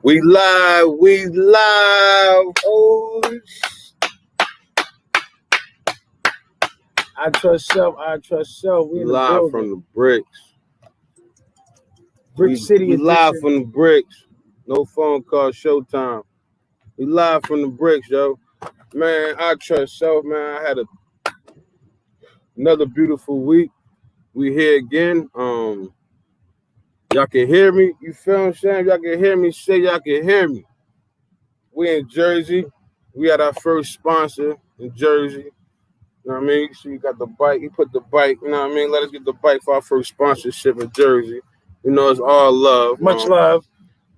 We live. Oh, I trust self. We live from the bricks. Brick City we live edition. from the bricks. No phone call, showtime. We live from the bricks, yo. Man, I trust self, man. I had another beautiful week. We here again. Y'all can hear me. You feel what I'm saying? Y'all can hear me. Say y'all can hear me. We in Jersey. We had our first sponsor in Jersey. You know what I mean? So you got the bike. You put the bike. You know what I mean? Let us get the bike for our first sponsorship in Jersey. You know, it's all love. Much love.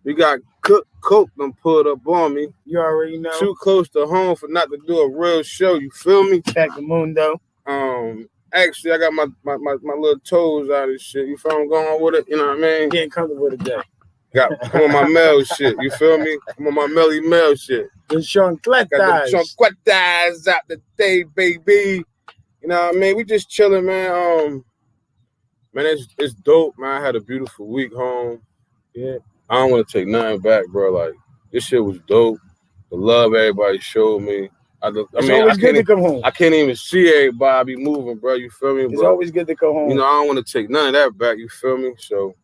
We got Coke done pulled up on me. You already know. Too close to home for not to do a real show. You feel me? Back the Mundo. Actually, I got my little toes out of shit. You feel I'm going with it? You know what I mean? Getting comfortable today. I'm on my Mel shit. You feel me? I'm on my Melly Mel shit. The Chonquetas. Got the Chonquetas out today, baby. You know what I mean? We just chilling, man. Man, it's dope, man. I had a beautiful week home. Yeah. I don't want to take nothing back, bro. Like, this shit was dope. The love everybody showed me. It's always good to come home. I can't even see everybody moving, bro. You feel me, bro? It's always good to come home. You know, I don't want to take none of that back. You feel me? So,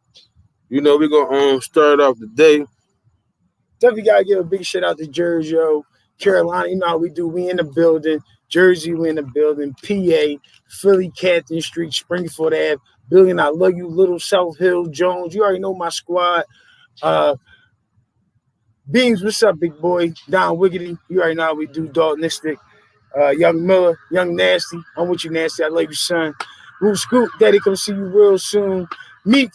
you know, we're going to start off the day. Definitely got to give a big shout out to Jersey, yo. Carolina, you know how we do. We in the building. Jersey, we in the building. PA, Philly, Catherine Street, Springfield Ave. Billion, I love you. Little South Hill, Jones. You already know my squad. Beans, what's up, big boy? Don Wiggity, you already know how we do. Daltonistic, Young Miller, Young Nasty. I'm with you, Nasty. I love you, son. Roof Scoop, Daddy, come see you real soon. Meek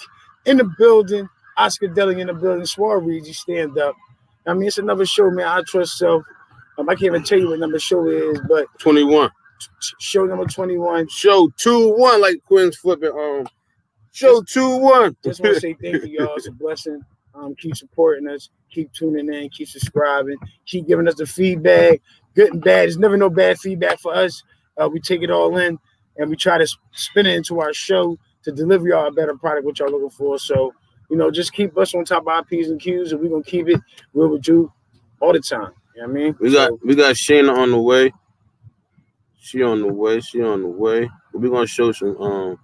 in the building. Oscar Deli in the building. Suarez, stand up. I mean, it's another show, man. I trust self. I can't even tell you what number show it is, but 21. Show number 21. Show 2-1, like Quinn's flipping. Show 2-1. Just want to say thank you, y'all. It's a blessing. Keep supporting us. Keep tuning in. Keep subscribing. Keep giving us the feedback, good and bad. There's never no bad feedback for us. We take it all in, and we try to spin it into our show to deliver y'all a better product, what y'all looking for. So, you know, just keep us on top of our P's and Q's, and we're going to keep it real with you all the time. You know what I mean? We got Sheena on the way. She on the way. We're going to show some,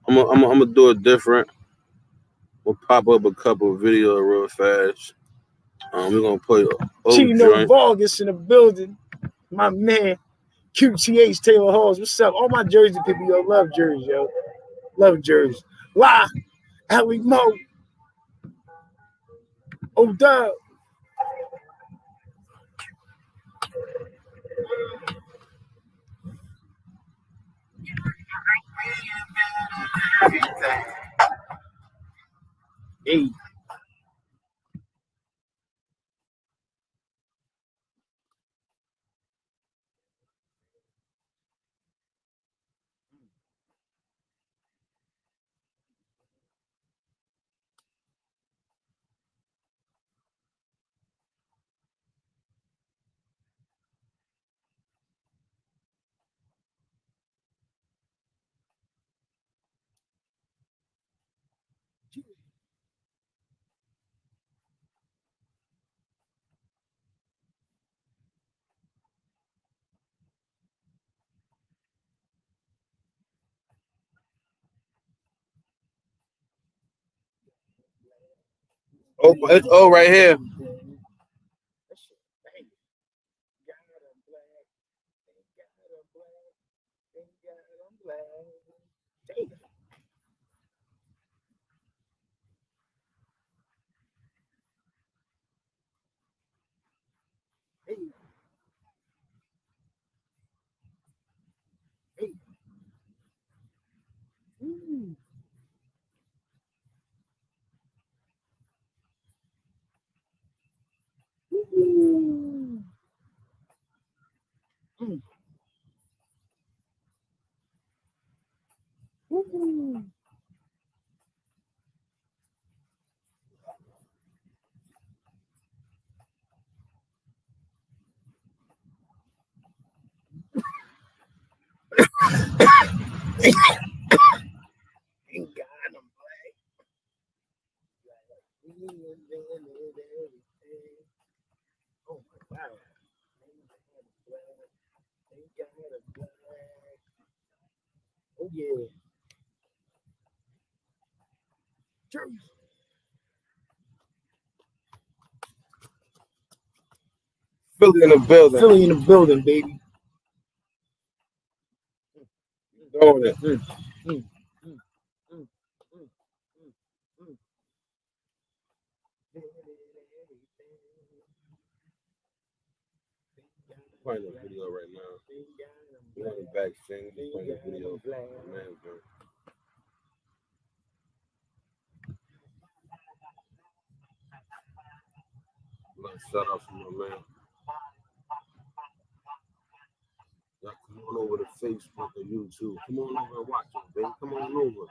I'm gonna do it different. We'll pop up a couple of videos real fast. We're gonna play Chino Vargas in the building. My man, QTH Taylor Halls. What's up? All my Jersey people, yo, love Jersey, yo. Love Jersey. La, Ellie Mo. Oh, Dub. Hey. Oh, it's right here. Philly in the building. Philly in the building, baby. Doing it. Playing the video right now. We're on the back scene. Playing the video. Man, let's shout out to my man. Y'all come on over to Facebook or YouTube. Come on over and watch it, baby. Come on over.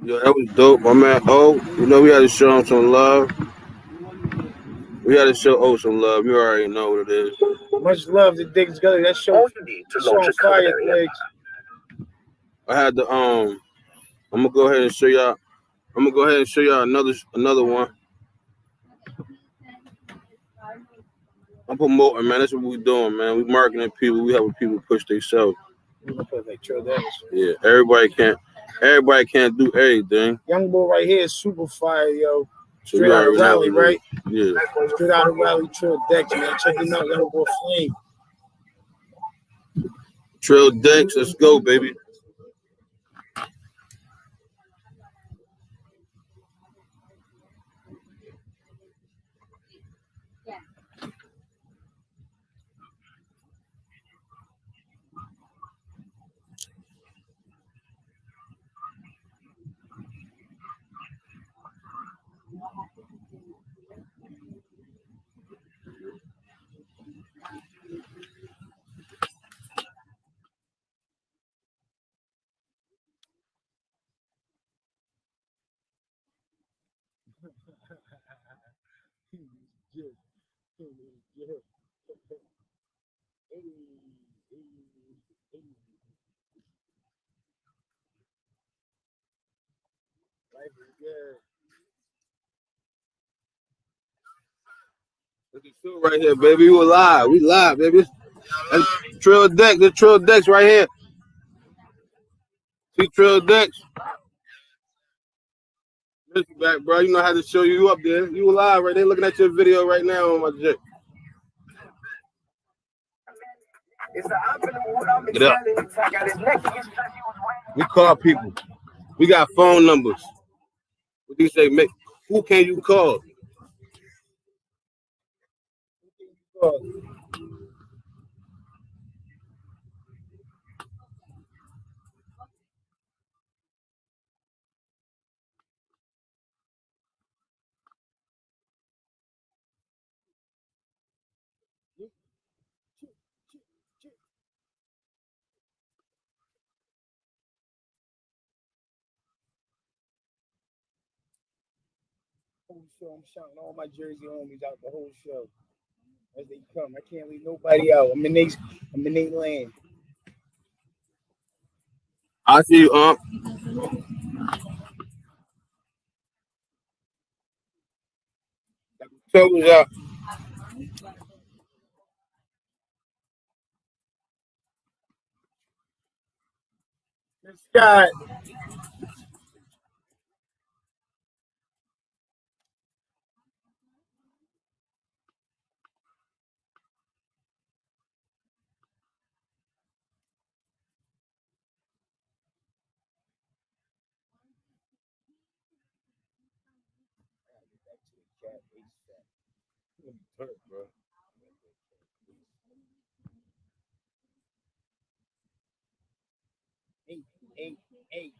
Yo, that was dope, my man. Oh, you know we had to show him some love. We had to show O some love. You already know what it is. Much love to Diggs Gully. That show, on fire, Diggs. I had to I'm gonna go ahead and show y'all. I'm gonna go ahead and show y'all another one. I'm promoting, man. That's what we doing, man. We marketing people. We helping people push themselves. Yeah, everybody can't do everything. Young boy right here is super fire, yo. Straight out of Raleigh, right? Yeah. Straight out of Raleigh, Trill Dex, man. Check him out, young boy Flame. Trill Dex, let's go, baby. Look at show right here, baby. We live. We live, baby. That's Trill Dex. That's Trill Dex right here. See Trill Dex? Listen back, bro. You know how to show you up there. You alive right there, looking at your video right now on my jet. Get up. We call people. We got phone numbers. What do you say? Who can you call? Whole show, I'm shouting all my Jersey homies out the whole show as they come. I can't leave nobody out. I'm in their lane. I see you, Totals out. Scott. Bro. Eight. Hey.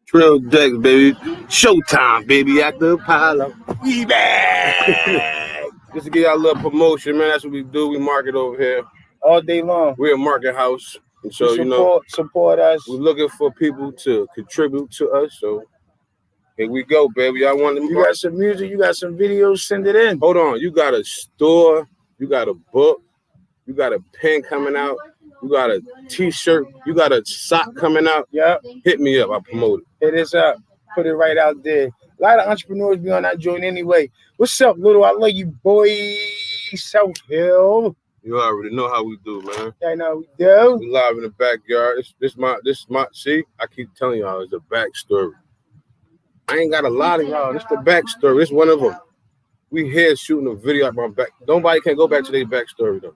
Trill Decks, baby. Showtime, baby, at the Apollo. We back. Just to get y'all a little promotion, man. That's what we do. We market over here. All day long. We're a market house. And so, support us. We're looking for people to contribute to us. So here we go, baby. Y'all want to got some music, you got some videos, send it in. Hold on. You got a store, you got a book, you got a pen coming out, you got a t-shirt, you got a sock coming out. Yep. Hit me up. I promote it. Hit us up. Put it right out there. A lot of entrepreneurs be on that joint anyway. What's up, little? I love you, boy. South Hill. You already know how we do, man. I know we do. We live in the backyard. This my see, I keep telling y'all it's a backstory. I ain't got a lot of y'all. It's the backstory. It's one of them. We here shooting a video at my back. Nobody can go back to their backstory though.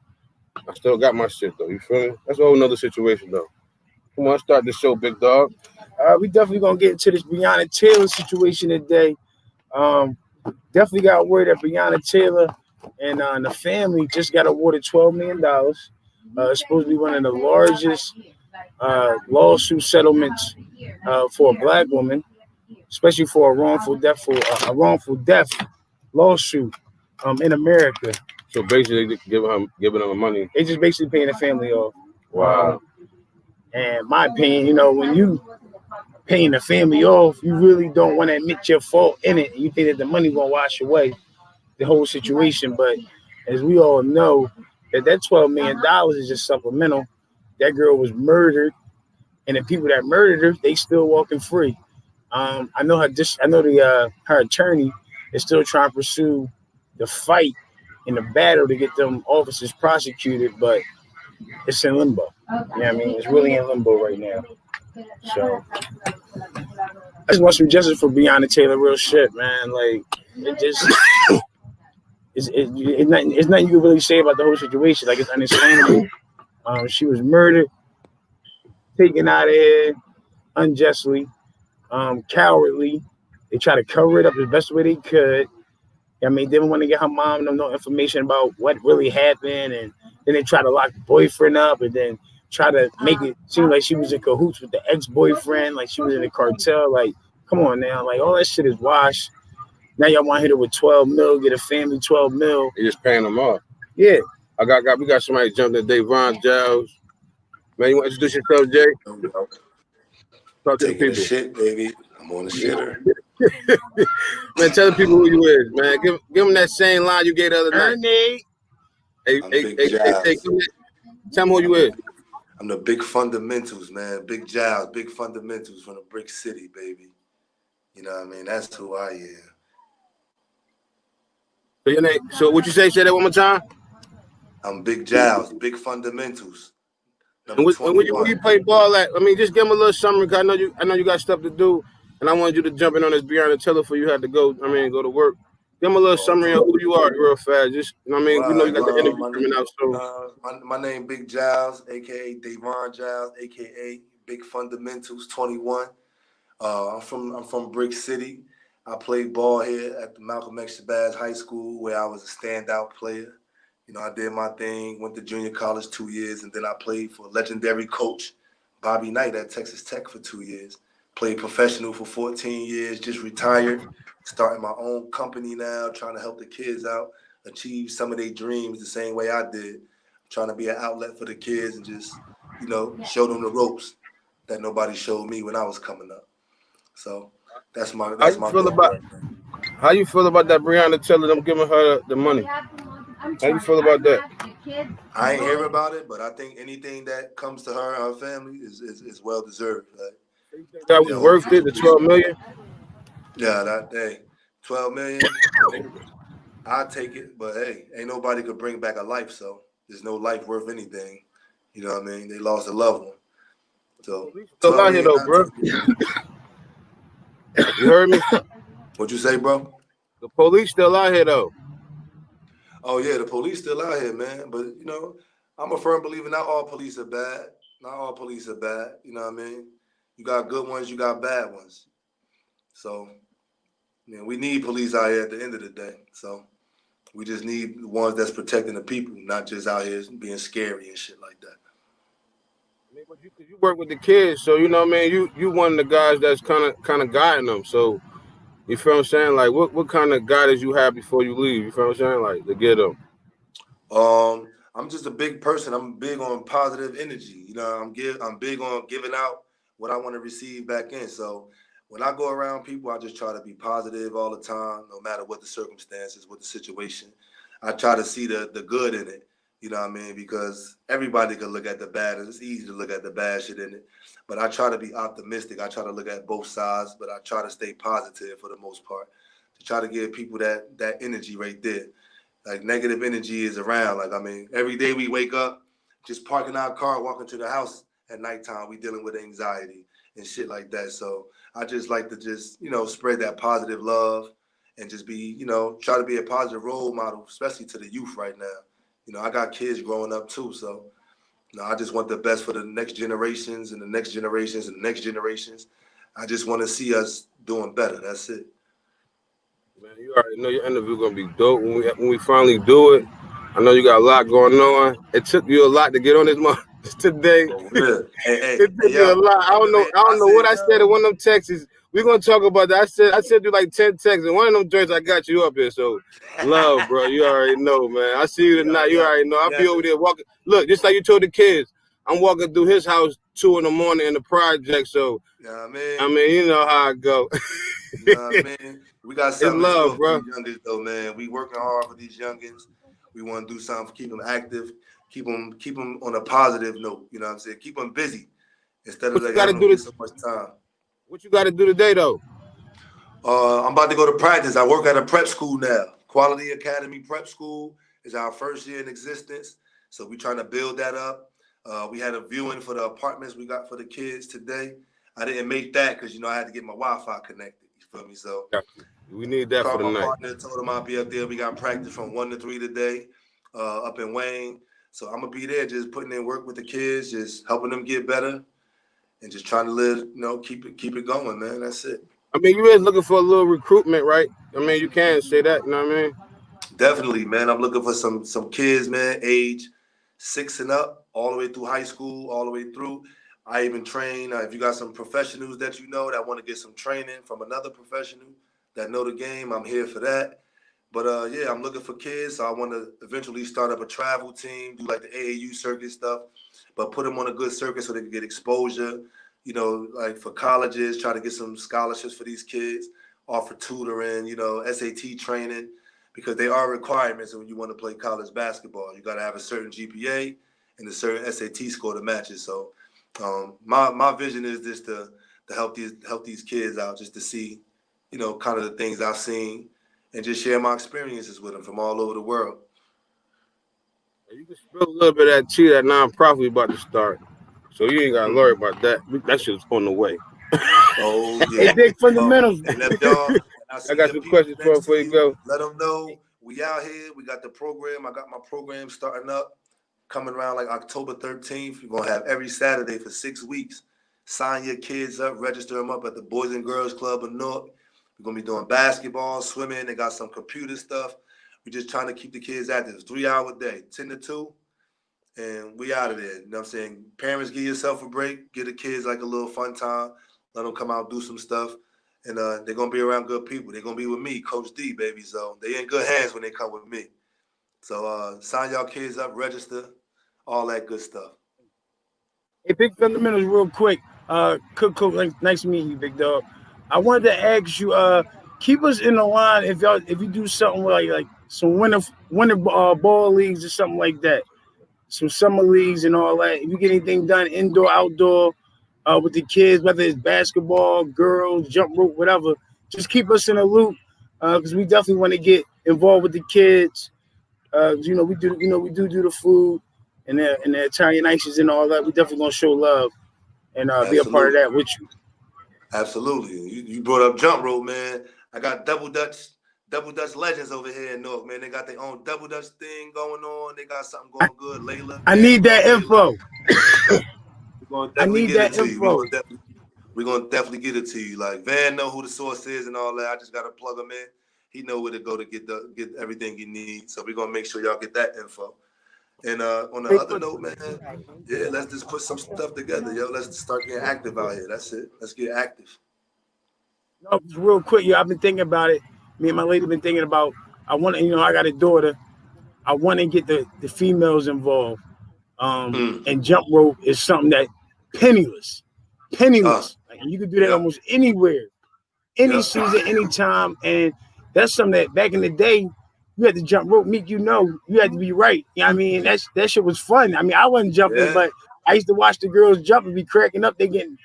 I still got my shit though. You feel me? That's a whole nother situation though. Come on, start the show, big dog. We definitely gonna get into this Breonna Taylor situation today. Definitely got word that Breonna Taylor and the family just got awarded $12 million. It's supposed to be one of the largest lawsuit settlements for a black woman, especially for a wrongful death lawsuit in America. So basically, giving them money. They just basically paying the family off. Wow. And my opinion, when you paying the family off, you really don't want to admit your fault in it. You think that the money gonna wash away the whole situation. But as we all know, that $12 million is just supplemental. That girl was murdered, and the people that murdered her, they still walking free. I know her attorney is still trying to pursue the fight in the battle to get them officers prosecuted, but it's in limbo. You know what I mean? It's really in limbo right now. So I just want some justice for Breonna Taylor, real shit, man. Like, it just it's nothing you can really say about the whole situation. Like, it's unexplainable. She was murdered, taken out of here unjustly, cowardly. They try to cover it up the best way they could. I mean, they didn't want to get her mom no information about what really happened, and then they try to lock the boyfriend up, and then try to make it seem like she was in cahoots with the ex-boyfriend, like she was in a cartel. Like, come on now, like all that shit is washed. Now y'all want to hit her with 12 mil, get a family 12 mil. They just paying them off. Yeah. We got somebody jumped in, Davon Giles. Man, you want to introduce yourself, Jay? Talk to the people. Shit, baby. I'm on the shitter. Man, tell the people who you is, man. Give them that same line you gave the other night. Ernie. Hey, tell them who you is. I'm the big fundamentals, man. Big Giles, big fundamentals from the Brick City, baby. You know what I mean? That's who I am. So your name? So what you say? Say that one more time. I'm Big Giles, big fundamentals. And, Number when you 21. play ball at, I mean, just give him a little summary. Cause I know you got stuff to do, and I wanted you to jump in on this beyond the tiller for you had to go. I mean, go to work. Give him a little summary of who you are, real fast. Just, you know what I mean, we know you got the interview coming out soon. My name Big Giles, aka Davon Giles, aka Big Fundamentals 21. I'm from Brick City. I played ball here at the Malcolm X Shabazz High School, where I was a standout player. You know, I did my thing, went to junior college 2 years, and then I played for legendary coach Bobby Knight at Texas Tech for 2 years. Played professional for 14 years, just retired, starting my own company now, trying to help the kids out, achieve some of their dreams the same way I did. Trying to be an outlet for the kids and just, you know, show them the ropes that nobody showed me when I was coming up. So that's my How you feel about that Breonna Taylor them giving her the money? How you feel about that? I ain't hear about it, but I think anything that comes to her and her family is well deserved. Like, That was worth it, the 12 million? Yeah, that day. 12 million, I'll take it, but hey, ain't nobody could bring back a life, so there's no life worth anything. You know what I mean? They lost a loved one. So still out here though, bro. You heard me? What'd you say, bro? The police still out here though. Oh yeah, the police still out here, man. But you know, I'm a firm believer not all police are bad. Not all police are bad. You know what I mean? You got good ones, you got bad ones. So, you know, we need police out here at the end of the day. So we just need the ones that's protecting the people, not just out here being scary and shit like that. I mean, but you work with the kids, so you know what I mean. You one of the guys that's kind of guiding them. So you feel what I'm saying? Like what kind of guidance you have before you leave? You feel what I'm saying? Like to get them. I'm just a big person. I'm big on positive energy. You know, I'm big on giving out what I want to receive back in. So when I go around people, I just try to be positive all the time, no matter what the circumstances, what the situation. I try to see the good in it. You know what I mean? Because everybody can look at the bad, and it's easy to look at the bad shit in it. But I try to be optimistic. I try to look at both sides, but I try to stay positive for the most part. To try to give people that energy right there. Like negative energy is around. Like, I mean, every day we wake up, just parking our car, walking to the house at nighttime, we dealing with anxiety and shit like that. So I just like to just, you know, spread that positive love and just be, you know, try to be a positive role model, especially to the youth right now. You know, I got kids growing up too. So, you know, I just want the best for the next generations and the next generations and the next generations. I just want to see us doing better. That's it. Man, you already know your interview gonna be dope when we finally do it. I know you got a lot going on. It took you a lot to get on this month today. For real. It took you a lot. I don't know what I said in one of them texts. We're gonna talk about that. I sent you like 10 texts, and one of them joints I got you up here. So love, bro. You already know, man. I see you tonight. You already know. I'll be over there walking. Look, just like you told the kids, I'm walking through his house 2 in the morning in the project. So I mean, you know how I go. Man, we got something in store bro. for these youngins, though, man. We working hard for these youngins. We want to do something to keep them active, keep them on a positive note. You know what I'm saying? Keep them busy instead of like having them get so much time. What you got to do today, though? I'm about to go to practice. I work at a prep school now. Quality Academy Prep School is our first year in existence, so we're trying to build that up. We had a viewing for the apartments we got for the kids today. I didn't make that because, you know, I had to get my Wi-Fi connected. You feel me? So we need that for the night. My partner told him I'll be up there. We got practice from 1 to 3 today up in Wayne. So I'm going to be there just putting in work with the kids, just helping them get better and just trying to live, you know, keep it going, man. That's it. I mean, you is looking for a little recruitment, right? I mean, you can say that, you know what I mean? Definitely, man. I'm looking for some kids, man, age 6 and up, all the way through high school, all the way through. I even train. If you got some professionals that you know that want to get some training from another professional that know the game, I'm here for that. But yeah, I'm looking for kids. So I want to eventually start up a travel team, do like the AAU circuit stuff, but put them on a good circuit so they can get exposure. You know, like for colleges, try to get some scholarships for these kids, offer tutoring, you know, SAT training, because they are requirements when you want to play college basketball. You got to have a certain GPA and a certain SAT score to match it. So my vision is just to help these kids out, just to see, you know, kind of the things I've seen and just share my experiences with them from all over the world. You can spill a little bit of that tea, that nonprofit we about to start. So you ain't got to worry about that. That shit's on the way. Oh, yeah. Hey, big fundamentals. And if y'all, I got some questions before you go. Let them know we out here. We got the program. I got my program starting up, coming around like October 13th. We're going to have every Saturday for 6 weeks. Sign your kids up, register them up at the Boys and Girls Club of Newark. We're going to be doing basketball, swimming. They got some computer stuff. We're just trying to keep the kids active. 3 hour day, 10 to 2. And we out of there. You know what I'm saying? Parents, give yourself a break. Give the kids like a little fun time. Let them come out, do some stuff. And they're going to be around good people. They're going to be with me, Coach D, baby. So they in good hands when they come with me. So sign y'all kids up, register, all that good stuff. Hey, big fundamentals, real quick. Cook, nice meeting you, big dog. I wanted to ask you, keep us in the line if you do something like some winter ball leagues or something like that, some summer leagues and all that. If you get anything done indoor, outdoor, with the kids, whether it's basketball, girls, jump rope, whatever, just keep us in a loop, because we definitely want to get involved with the kids. You know, we do the food and the Italian ices and all that. We definitely gonna show love and be a part of that with you. Absolutely. You brought up jump rope, man. I got double Dutch legends over here in Newark, man. They got their own double Dutch thing going on. They got something going good. Layla. I need that info. I need that info. We're gonna definitely get it to you. Like Van know who the source is and all that. I just gotta plug him in. He know where to go to get everything he needs. So we're gonna make sure y'all get that info. And on the other note, man, yeah, let's just put some stuff together, yo. Let's start getting active out here. That's it. Let's get active. No, real quick, I've been thinking about it. Me and my lady been thinking about. I want to, I got a daughter. I want to get the females involved. And jump rope is something that penniless. Like, you can do that almost anywhere, any season, anytime. And that's something that back in the day, you had to jump rope, Meek, you had to be right. You know what I mean? That shit was fun. I mean, I wasn't jumping, but I used to watch the girls jump and be cracking up. They getting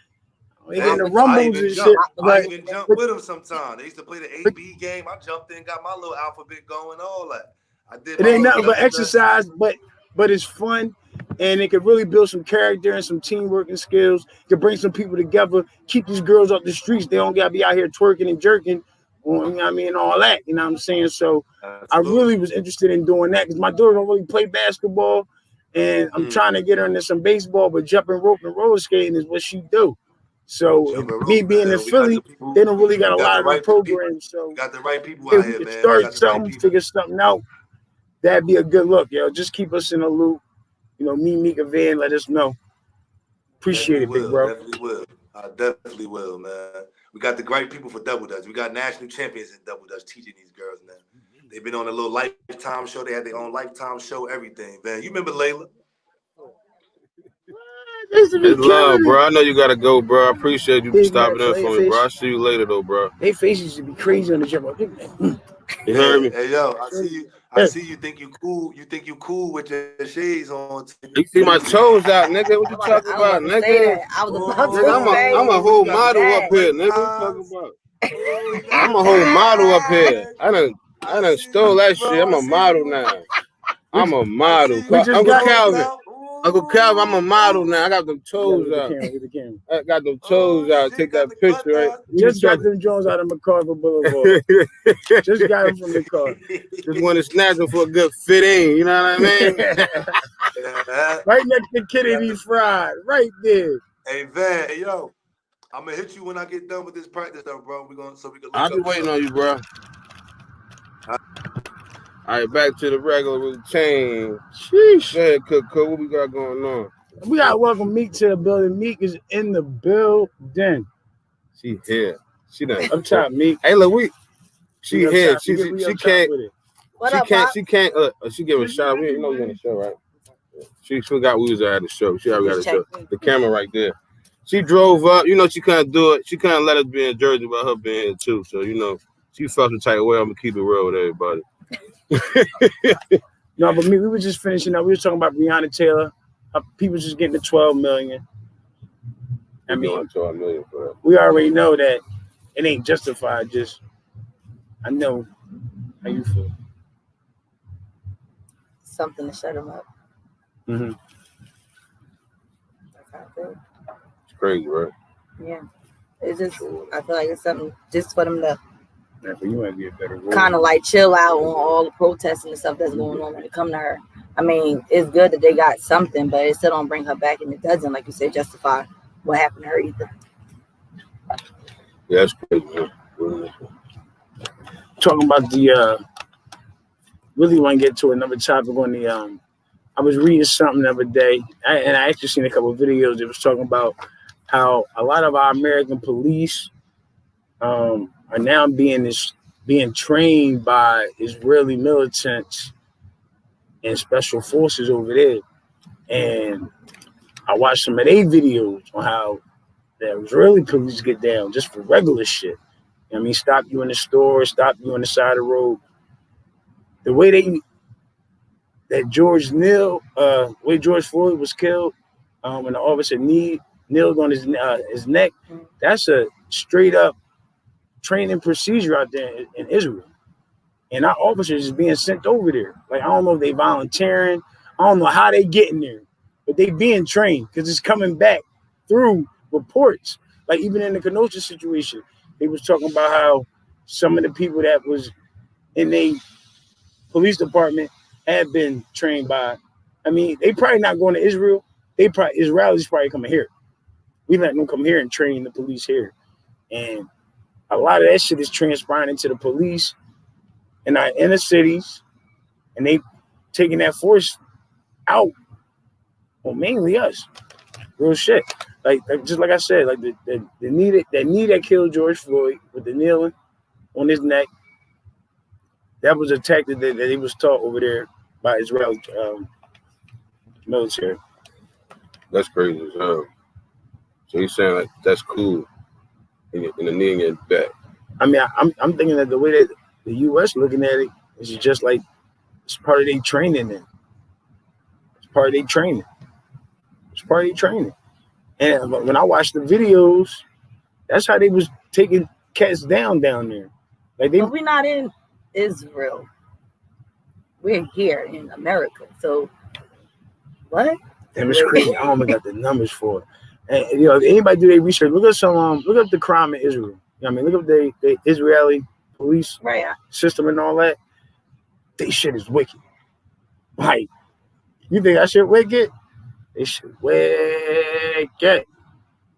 the rumbles and shit. I even jump with them sometimes. They used to play the AB game. I jumped in, got my little alphabet going, all that. I did. It ain't nothing but exercise, but it's fun, and it can really build some character and some teamwork and skills. It can bring some people together, keep these girls off the streets. They don't gotta be out here twerking and jerking, you know what I mean, all that. You know what I'm saying? So I really was interested in doing that because my daughter don't really play basketball, and I'm trying to get her into some baseball, but jumping rope and roller skating is what she do. So me being in Philly, they don't really got a lot of the programs. So we got the right people out here, man. Start something, figure something out. That'd be a good look, yo. Just keep us in the loop. Me, Meek, and Van, let us know. Appreciate it, big bro. Definitely will. I definitely will, man. We got the great people for double dutch. We got national champions in double dutch teaching these girls now. They've been on a little Lifetime show. They had their own Lifetime show, everything, man. You remember Layla? It's love, bro. I know you gotta go, bro. I appreciate you stopping in for me, bro. I'll see you later, though, bro. They faces should be crazy on the jump. You heard me? Hey, yo, I see you. I see you think you cool. You think you cool with your shades on. You see my toes out, nigga. What you talking about, nigga? I was about to say. I'm a whole model up here, nigga. What you talking about? I'm a whole model up here. I done stole that shit. I'm a model now. I'm a model. Uncle Calvin, I'm a model now. I got them toes out. I got them toes out. Take that picture, right? Just got them Jones out of MacArthur Boulevard. Just got them from the car. Just want to snatch them for a good fit in. You know what I mean? Right next to Kennedy Fried. Right there. Hey, Van, hey, yo. I'm going to hit you when I get done with this practice, though, bro. I'll be waiting on you, bro. All right, back to the regular routine. Sheesh. Go ahead, Cook. What we got going on? We got to welcome Meek to the building. Meek is in the building. She here. She done. Up top, Meek. Hey, look, she here. She can't. She can't. She gave a shout. We didn't know we on the show, right? She forgot we was at the show. She already got the show. The camera right there. She drove up. She couldn't do it. She couldn't let us be in Jersey without her being here too. So she felt the type of way. I'm gonna keep it real with everybody. No, but we were just finishing up. We were talking about Breonna Taylor. people just getting the 12 million. I mean, 12 million for that. We already know that it ain't justified. Just, I know how you feel. Something to shut them up. Mm-hmm. That's how I feel. It's crazy, right? Yeah. It's just, I feel like it's something just for them to Yeah, but you might be a better word. kind of like chill out on all the protesting and stuff that's going on when it come to her. I mean, it's good that they got something, but it still don't bring her back, and it doesn't, like you said, justify what happened to her either. Yeah, that's crazy. Man. Talking about the really want to get to another topic on the I was reading something the other day, and I actually seen a couple of videos that was talking about how a lot of our American police are now being trained by Israeli militants and special forces over there. And I watched some of their videos on how the Israeli police get down just for regular shit. I mean, stop you in the store, stop you on the side of the road. The way that George Floyd was killed, when the officer kneeled on his neck, that's a straight up training procedure out there in Israel. And our officers is being sent over there. Like, I don't know if they volunteering. I don't know how they getting there, but they being trained because it's coming back through reports. Like, even in the Kenosha situation, they was talking about how some of the people that was in the police department had been trained by. I mean, they probably not going to Israel. Israelis probably coming here. We let them come here and train the police here. And a lot of that shit is transpiring into the police in our inner cities, and they taking that force out. Well, mainly us. Real shit. Like just like I said, like the knee that killed George Floyd with the kneeling on his neck. That was a tactic that he was taught over there by Israeli military. That's crazy as hell. So you're saying like that's cool in the knee and your back? I mean, I'm thinking that the way that the U.S. looking at it is just like it's part of their training. Then it's part of their training. It's part of their training. And when I watched the videos, that's how they was taking cats down there. Like but we're not in Israel. We're here in America. So what? Damn, it's crazy. I don't got the numbers for it. And if anybody do their research, look up the crime in Israel. You know what I mean, look up the Israeli police system and all that. They shit is wicked. Like, you think that shit wicked? They shit wicked.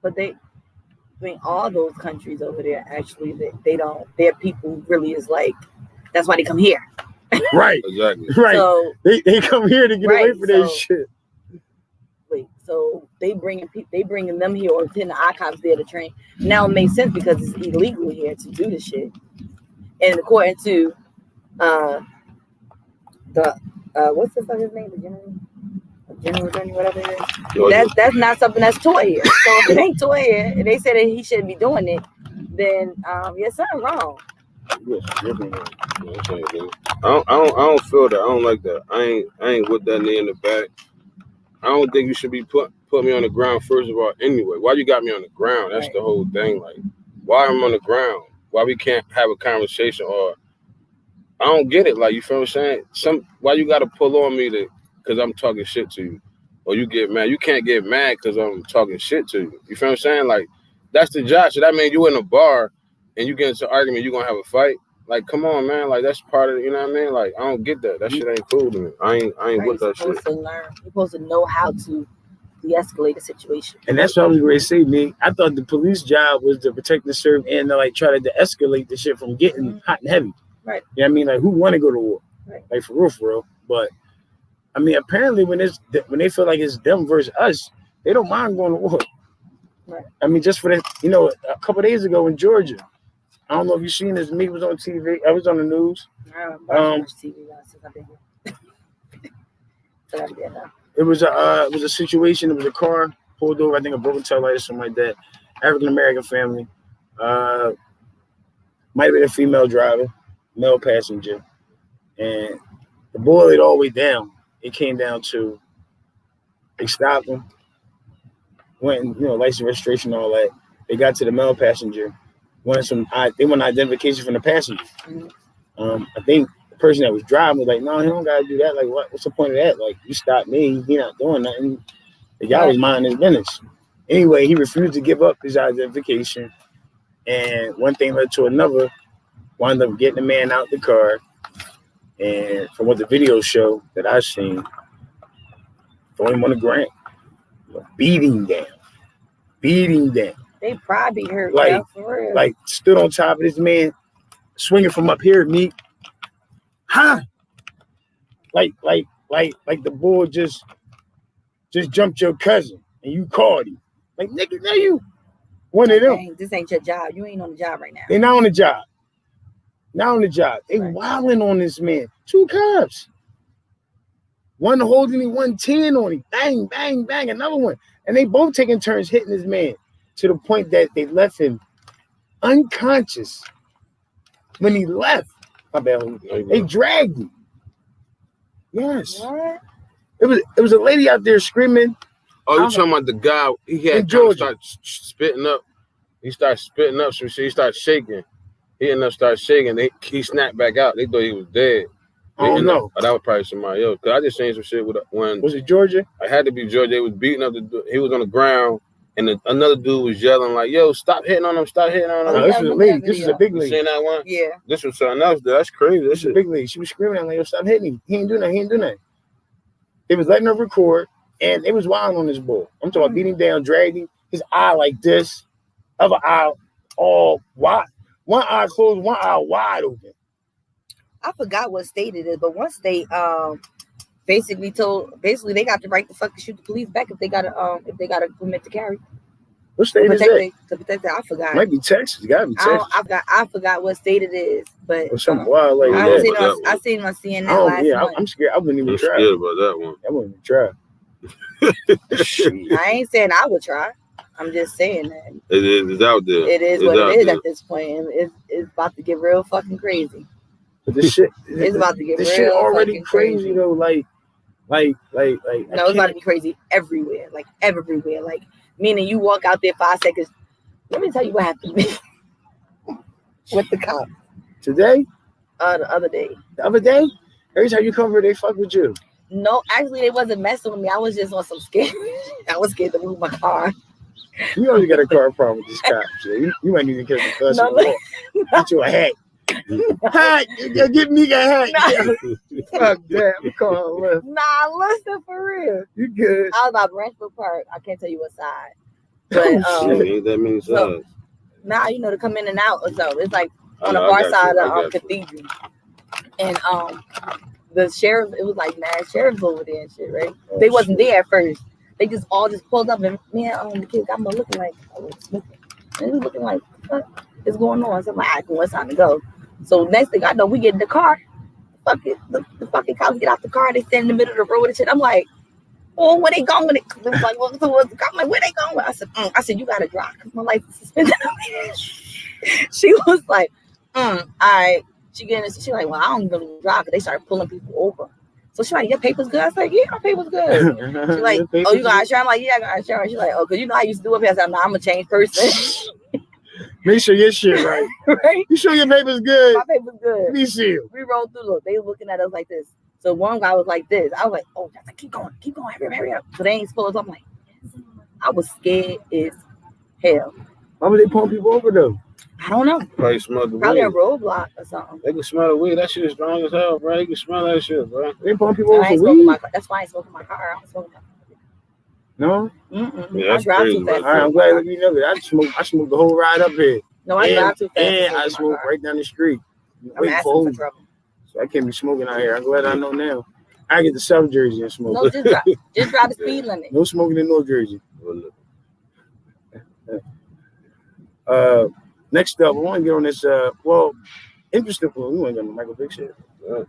But all those countries over there, actually, they don't, their people really is like, that's why they come here. Right. Exactly. Right. So, they come here to get away from their shit. So they bringing them here or sending the archives there to train. Now it makes sense because it's illegal here to do this shit. And according to what's the fucking name? The general attorney, whatever it is. That's not something that's taught here. So if it ain't taught here, and they said that he shouldn't be doing it, then something wrong. I don't feel that. I don't like that. I ain't with that knee in the back. I don't think you should be put me on the ground first of all. Anyway, why you got me on the ground? That's the whole thing. Like, why I'm on the ground? Why we can't have a conversation? Or I don't get it. Like, you feel what I'm saying? Why you got to pull on me because I'm talking shit to you, or you get mad? You can't get mad because I'm talking shit to you. You feel what I'm saying? Like, that's the job. So that means you in a bar and you get into an argument, you gonna have a fight. Like, come on, man. Like, that's part of it. You know what I mean? Like, I don't get that. That shit ain't cool to me. I ain't with that shit. You're supposed to know how to de-escalate the situation. And that's what I was going to say, me. I thought the police job was to protect and serve and to like try to de-escalate the shit from getting hot and heavy. Right. You know what I mean? Like, who want to go to war? Right. Like, for real. But I mean, apparently when they feel like it's them versus us, they don't mind going to war. Right. I mean, just for that, a couple of days ago in Georgia, I don't know if you've seen this. Me was on TV. I was on the news. TV since I've been here. It was a situation. It was a car pulled over. I think a broken tail light or something like that. African American family. Might have been a female driver, male passenger, and the boy laid all the way down. It came down to They stopped him. Went and, license registration and all that. They got to the male passenger. They want identification from the passenger. I think the person that was driving was like, no, he don't gotta do that. Like, what's the point of that? Like, you stopped me, he not doing nothing. The guy was minding his business. Anyway, he refused to give up his identification. And one thing led to another. Wound up getting the man out the car. And from what the video show that I've seen, throwing him on the ground. Beating down. They probably hurt. Like, for real. like stood on top of this man, swinging from up here, me. Huh? Like the bull just jumped your cousin and you caught him. Like, nigga, now you one of them. This ain't your job. You ain't on the job right now. They not on the job. They wilding on this man. 2 cops. One holding him, 110 on him. Bang, bang, bang. Another one. And they both taking turns hitting this man to the point that they left him unconscious when he left. My bad. They dragged him. Yes. What? It was a lady out there screaming. Oh, you talking about the guy? He had started spitting up. He started spitting up some shit. He started shaking. He ended up started shaking. He snapped back out. They thought he was dead. I don't know. That was probably somebody else. Cause I just seen some shit when. Was it Georgia? I had to be Georgia. They was beating up he was on the ground, and another dude was yelling like, "Yo, stop hitting on him! Stop hitting on him!" No, this was a lady. This is a big lady. You seen that one? Yeah. This was something else. Dude. That's crazy. This is a big lady. She was screaming. I'm like, "Yo, stop hitting him! He ain't doing nothing. They was letting her record, and they was wilding on this bull. I'm talking about beating down, dragging his eye like this, other eye all wide, one eye closed, one eye wide open. I forgot what state it is, but one state basically they got the right to fucking shoot the police back if they got a permit to carry. What state is that? To protect that, I forgot. Might be Texas. Gotta be Texas. I forgot what state it is, but some wild like that. I seen on CNN last month. I'm scared. I wouldn't even try. I'm scared about that one. I wouldn't even try. I ain't saying I would try. I'm just saying that it's out there. It is what it is at this point. It's about to get real fucking crazy. But this shit, it's about to get this real shit already crazy though. Like. No, it's about to be crazy everywhere. Like everywhere. Like meaning you walk out there 5 seconds. Let me tell you what happened to me with the cop today. The other day. The other day. Every time you come over, they fuck with you. No, actually, they wasn't messing with me. I was just on some scared. I was scared to move my car. You already got a car problem with these cops. You might need to get the cuss. Get you a hat. Hat, get me a hat. Fuck that. I'm calling left. Nah, listen for real. You good? I was about Branchville Park. I can't tell you what side, but ain't that many sides. Now you know to come in and out or so. It's like on the far side of Cathedral, and the sheriff. It was like mad sheriffs over there and shit, right? They wasn't there at first. They just pulled up and the kid got me looking like smoking. And he was looking like what is going on? So I'm like, well, it's time to go. So next thing I know, we get in the car. Fuck it, the fucking cops get out the car. They stand in the middle of the road and shit. I'm like, oh, where they going with it? It was like, well, I'm like, where they going with? I said, you gotta drive because my life is suspended. She was like, all right. She like, well, I don't really drive because they started pulling people over. So she's like, your paper's good? I was like, yeah, my paper's good. She's like, oh, you got insurance? I'm like, yeah, I got insurance. She's like, oh, because you know I used to do it. I said, no, I'm a changed person. Make sure your shit right. Right? You sure your paper's good? My paper's good. Me see. We rolled through. Look, they were looking at us like this. So one guy was like this. I was like, oh, I said, keep going, hurry up. So they ain't supposed to. I'm like, I was scared as hell. Why would they pull people over though? I don't know. Probably smell the Probably weed. a roadblock or something. They can smell the weed. That shit is strong as hell, bro. You can smell that shit, bro. They pulling people over for weed. That's why I ain't smoking my car. I don't smoke my car. No? Yeah, I drive crazy, too fast. All right, I'm glad that you know that. I smoked the whole ride up here. No, I drive too fast. And I smoke right down the street. I'm asking for trouble. So I can't be smoking out here. I'm glad I know now. I get the South Jersey and smoke. No, just drive the speed limit. No smoking in North Jersey. Next up, I want to get on this. Interesting one. We ain't got no Michael Vick shit. Yeah.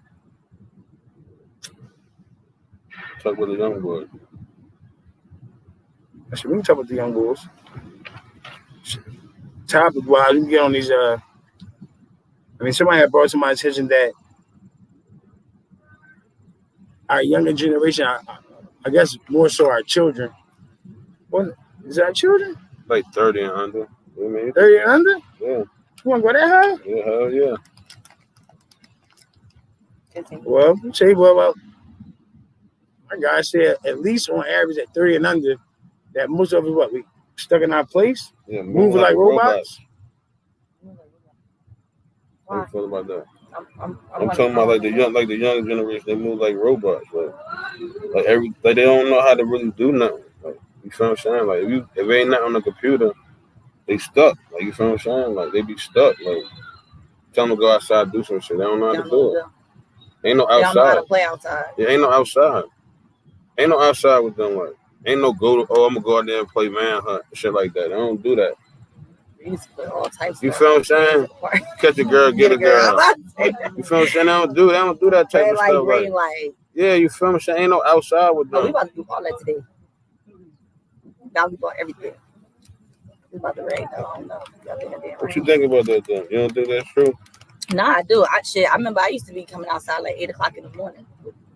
Talk with the young boy. Actually, we can talk about the young boys. Topic wise, we can get on these. Somebody had brought to my attention that our younger generation, I guess more so our children. What is our children? Like 30 and under. You know 30 and under? Yeah. You want to go that high? Yeah, hell yeah. Well, you say, well, my guy said at least on average at 30 and under, that most of us, we stuck in our place? Yeah, moving like robots? How you feel about that? I'm talking about like the young generation. They move like robots. Like they don't know how to really do nothing. Like, you feel what I'm saying? Like if ain't nothing on the computer, they stuck. Like, you feel what I'm saying? Like, they be stuck. Like, tell them to go outside and do some shit. They don't know how to do it. Ain't no outside. They don't know how to play outside. Yeah, ain't no outside. Ain't no outside with them. Like, ain't no I'm gonna go out there and play manhunt and shit like that. They don't do that. They used to play all types. You feel what I'm saying? Catch a girl, get a girl. You feel what I'm saying? They don't do that type of stuff. Like, yeah, you feel what I'm saying? Ain't no outside with them. Oh, we about to do all that today. Now we bought everything. We about to rain though. I don't know. What you think about that though? You don't think that's true? Nah, I do. I remember I used to be coming outside like 8 o'clock in the morning.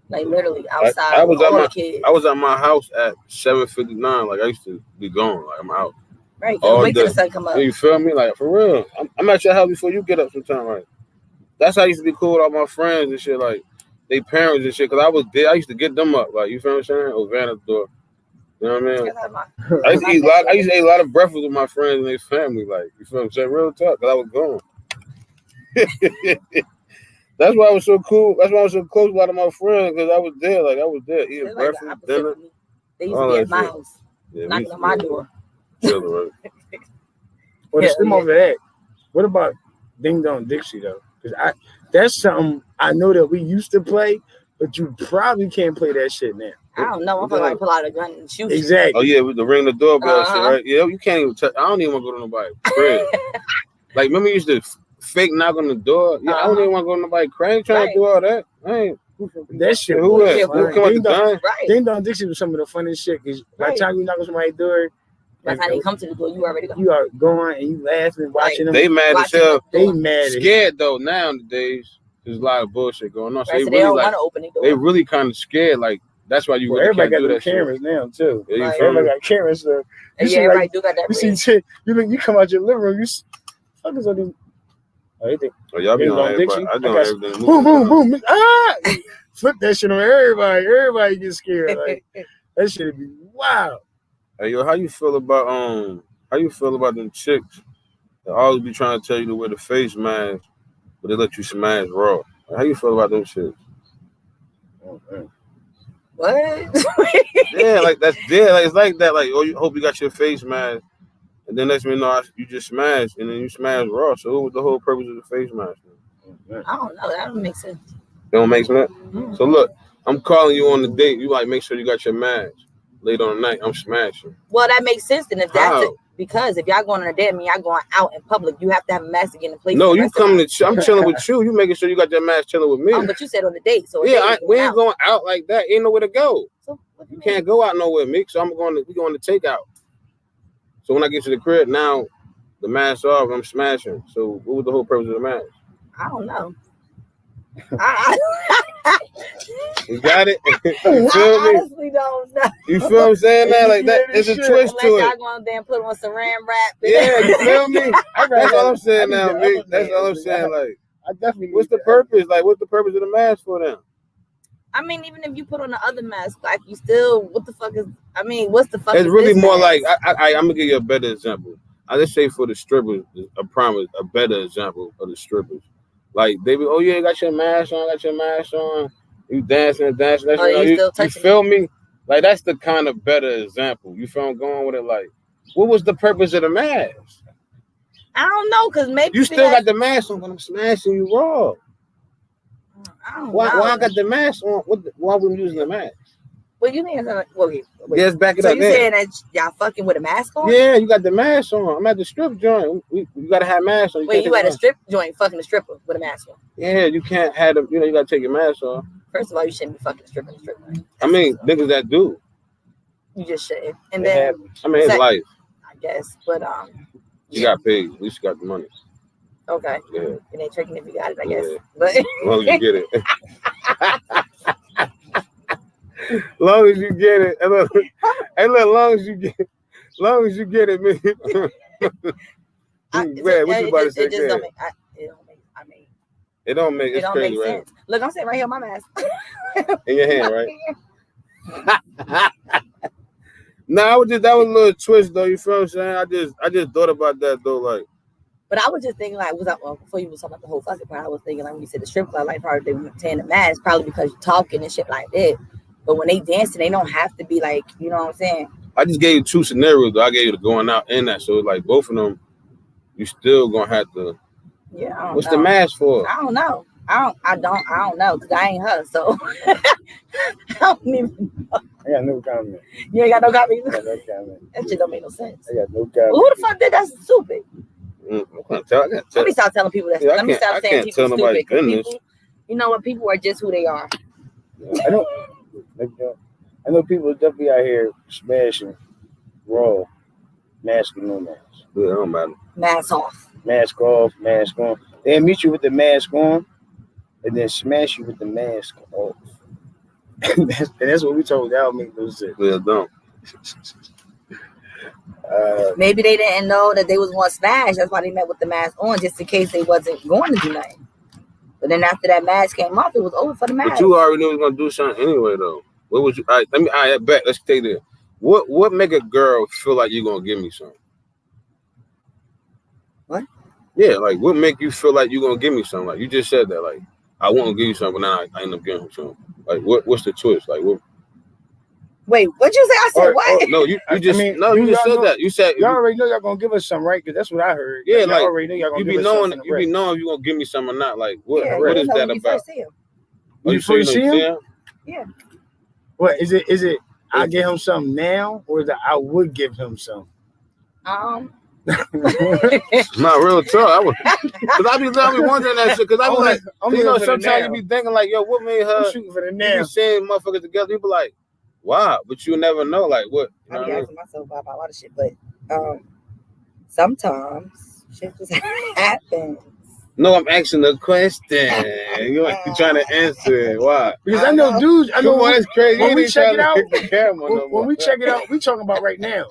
Like literally outside. I was at my house at 7:59. Like, I used to be gone. Like, I'm out. Right. Wait till the sun come up. Yeah, you feel me? Like, for real. I'm at your house before you get up sometime. Like, that's how I used to be cool with all my friends and shit. Like, they parents and shit. Cause I was there. I used to get them up. Like, you feel what I'm saying? Or van at the door. You know what I mean? I used to eat a lot of breakfast with my friends and their family. Like, you feel what I'm saying? Real talk. Cause I was gone. That's why I was so cool. That's why I was so close with a lot of my friends, because I was there. Like, I was there eating breakfast, dinner. They used to be at my house, knocking on my door. Well, there's still over that. What about Ding Dong Dixie though? Because that's something I know that we used to play, but you probably can't play that shit now. I don't know. I'm like pull out a gun and shoot. Exactly. Oh yeah, with the ring the doorbell shit, right? Yeah, you can't even touch. I don't even want to go to nobody's crib. Like, remember you used to fake knock on the door? Yeah, I don't even want to go to nobody's crib. Trying to do all that. That shit. Who is? Who come with the gun? Ding Dong Dixie was some of the funniest shit. Because by the time you knock on somebody's door, by the time they come to the door, you already go. You are going and you laughing, watching them. They mad as hell. They mad. Scared though nowadays. There's a lot of bullshit going on. So right, they really don't want to open the door. They really kind of scared. Like, that's why you really everybody can't do got that cameras shit. now too. Yeah, right. Everybody got cameras. So everybody do got that. You see shit. You come out your living room. You fuckers on these. Oh, y'all be on everybody. I do everything. Boom, boom, boom. Flip that shit on everybody. Everybody gets scared. Like, that shit would be wild. Hey, yo, how you feel about them chicks that always be trying to tell you to wear the face mask, but they let you smash raw? How you feel about them shit? What? Yeah, like that's like it's like that. Like, oh, you hope you got your face mask, and then next thing you know, you just smash, and then you smash raw. So what was the whole purpose of the face mask? I don't know. That don't make sense. It don't make sense. Mm-hmm. So look, I'm calling you on the date. You like make sure you got your mask. Late on the night, I'm smashing. Well, that makes sense then if that's it. Because if y'all going on a date, I mean, y'all going out in public, you have to have a mask to get in the place. No, you coming to I'm chilling with you. You making sure you got your mask chilling with me. Oh, but you said on the date, so yeah, we ain't going out like that. Ain't nowhere to go. So you can't go out nowhere, Mick. So we going to take out. So when I get to the crib, now the mask off, I'm smashing. So what was the whole purpose of the mask? I don't know. You got it? You feel me? I honestly don't know. You feel what I'm saying now? Like that, there's a twist to it. Y'all going there and put on some Saran wrap. Yeah, you feel me? That's all I'm saying now, Mick. That's all I'm saying. Like, I definitely. What's the purpose? Like, what's the purpose of the mask for them? I mean, even if you put on the other mask, like you still, what the fuck is? I mean, what's the fuck? It's really more like I'm gonna give you a better example. I just say for the strippers, a better example of the strippers. Like they be, oh yeah, got your mask on, you dancing. That's you feel me? Like that's the kind of better example. You feel I'm going with it? Like, what was the purpose of the mask? I don't know, cause maybe you still got the mask on, but I'm smashing you raw. Why I got the mask on? Why we using the mask? Well, you think wait. Yes, back it so up. So you saying that y'all fucking with a mask on? Yeah, you got the mask on. I'm at the strip joint. You gotta have masks on. Wait, you at a strip joint fucking a stripper with a mask on? Yeah, you can't have them. You gotta take your mask off. First of all, you shouldn't be fucking a stripper in a strip joint. I mean, niggas that do. You just shouldn't. And then I mean, it's life. I guess, but you got paid. At least you got the money. Okay. Yeah. It ain't tricking if you got it, I guess. But as long as you get it. long as you get it, and look, long as you get it, man. What you about to say? It just don't make. It don't make. It's crazy, make right? sense. Look, I'm sitting right here, my mask. In your hand, right? Nah, that was a little twist though. You feel what I'm saying? I just thought about that though, like. But I was just thinking, like, before you was talking about the whole fucking part, I was thinking, like, when you said the strip club, like, probably they were saying the mask, probably because you're talking and shit like that. But when they dancing, they don't have to be like, you know what I'm saying? I just gave you two scenarios though. I gave you the going out and that, so like both of them, you still gonna have to. Yeah. What's the mask for? I don't know. I don't know, because I ain't her, so I don't even know. I got no comment. You ain't got no comment? I got no comment. That shit don't make no sense. I got no comment. Who the fuck did that? That's stupid. I can't tell. Let me stop telling people that. Yeah, Let me stop saying people stupid. People, you know what? People are just who they are. I know people definitely out here smashing raw, mask or no mask. Yeah, it don't matter. Mask off. Mask off, mask on. They'll meet you with the mask on and then smash you with the mask off. and that's what we told. That don't make no sense. Yeah, don't. Maybe they didn't know that they was going to smash. That's why they met with the mask on, just in case they wasn't going to do nothing. But then after that mask came off, it was over for the mask. But you already knew you was gonna do something anyway, though. What would you? All right, bet. Let's take this. What make a girl feel like you're gonna give me something? What? Yeah, like what make you feel like you're gonna give me something? Like you just said that, like I want to give you something, but now I end up giving you something. Like what's the twist? Like what? Wait, what'd you say? I said what? No, you just said that. You said y'all already know y'all gonna give us something, right? Because that's what I heard. Yeah, y'all like already know y'all gonna you give be us knowing something. You be knowing if you gonna give me something or not. Like what? Yeah, What is that about? When you first see him? Yeah. What is it? Is it I give him something now, or is it I would give him something? Not real talk. Cause I be wondering that shit. Cause I was like, sometimes you be thinking like, yo, what made her? I'm shooting for the now. You be saying motherfuckers together. You be like, wow, but you never know, like what? I be asking myself about a lot of shit, but sometimes shit just happens. No, I'm asking the question. You trying to answer it. Why? Because I know dudes. I know that's crazy. When we check it out, when we check it out, we talking about right now.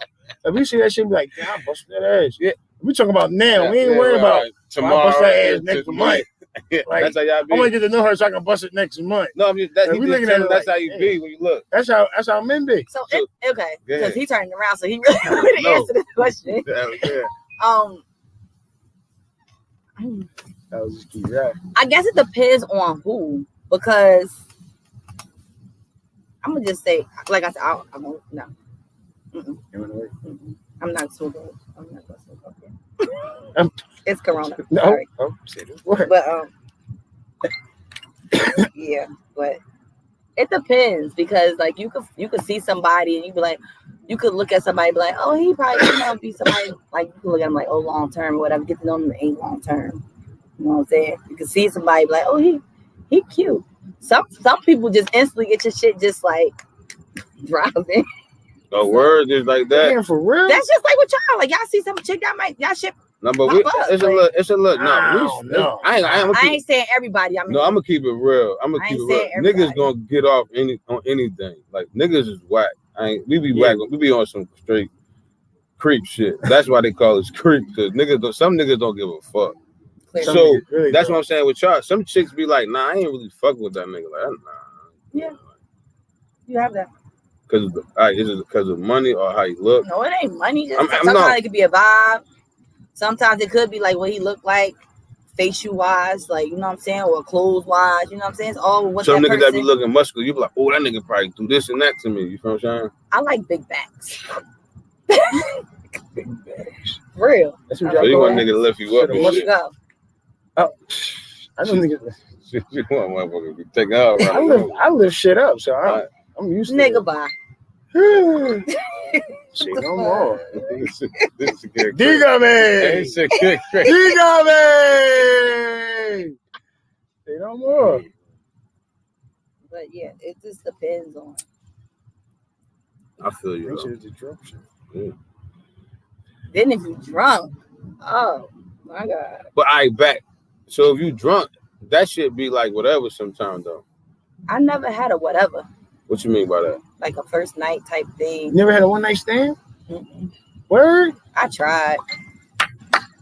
If we see that shit, be like, yeah, I busted that ass. Yeah, we talking about now. Yeah, we ain't worried about tomorrow. I bust that ass next month. Like, that's how y'all be. I want to get to know her so I can bust it next month. No, we looking at it. That's how you be when you look. That's how men be. So okay, because he turned around, so he really answered the question. That was just keep right. I guess it depends on who, because I'm gonna just say, like I said, I won't. No, I'm not smoking. I'm not gonna smoke okay. It's Corona. No, sorry. Say this word. But yeah, but it depends, because like you could see somebody and you be like, you could look at somebody and be like, oh, he probably be somebody, like you could look at him like, oh, long term or whatever, get to know him, ain't long term. You know what I'm saying? You can see somebody and be like, oh, he cute. Some people just instantly get your shit just like dropping. The word is like that. Damn, for real? That's just like with y'all. Like y'all see some chick that might y'all shit. No, but it's a look. No, I ain't saying everybody. I mean, no, I'm gonna keep it real. I'm gonna keep it real. Niggas gonna get off on anything. Like niggas is whack. We be whack. We be on some straight creep shit. That's why they call us creep. Cause some niggas don't give a fuck. So really that's what I'm saying with y'all. Some chicks be like, nah, I ain't really fuck with that nigga. Like, nah. Yeah, you have that. Is it because of money or how you look? No, it ain't money. Sometimes it could be a vibe. Sometimes it could be like what he looked like, facial wise, like, you know what I'm saying, or clothes wise, you know what I'm saying? It's all what some that niggas person, that be looking muscular, you be like, oh, that nigga probably do this and that to me. You feel what I'm saying? I like big backs. For real. That's what you want a nigga to lift you up. There you go. Oh, I don't think you want motherfucker to take out. I lift shit up, so I'm used to nigga bye. Say no more. Dígame. Dígame. Say no more. But yeah, it just depends on. I feel you. Yeah. Then if you drunk, oh my God. But I back. So if you drunk, that shit be like whatever sometimes though. I never had a whatever. What you mean by that? like a first night type thing. You never had a one night stand? Mm-mm. Word? I tried.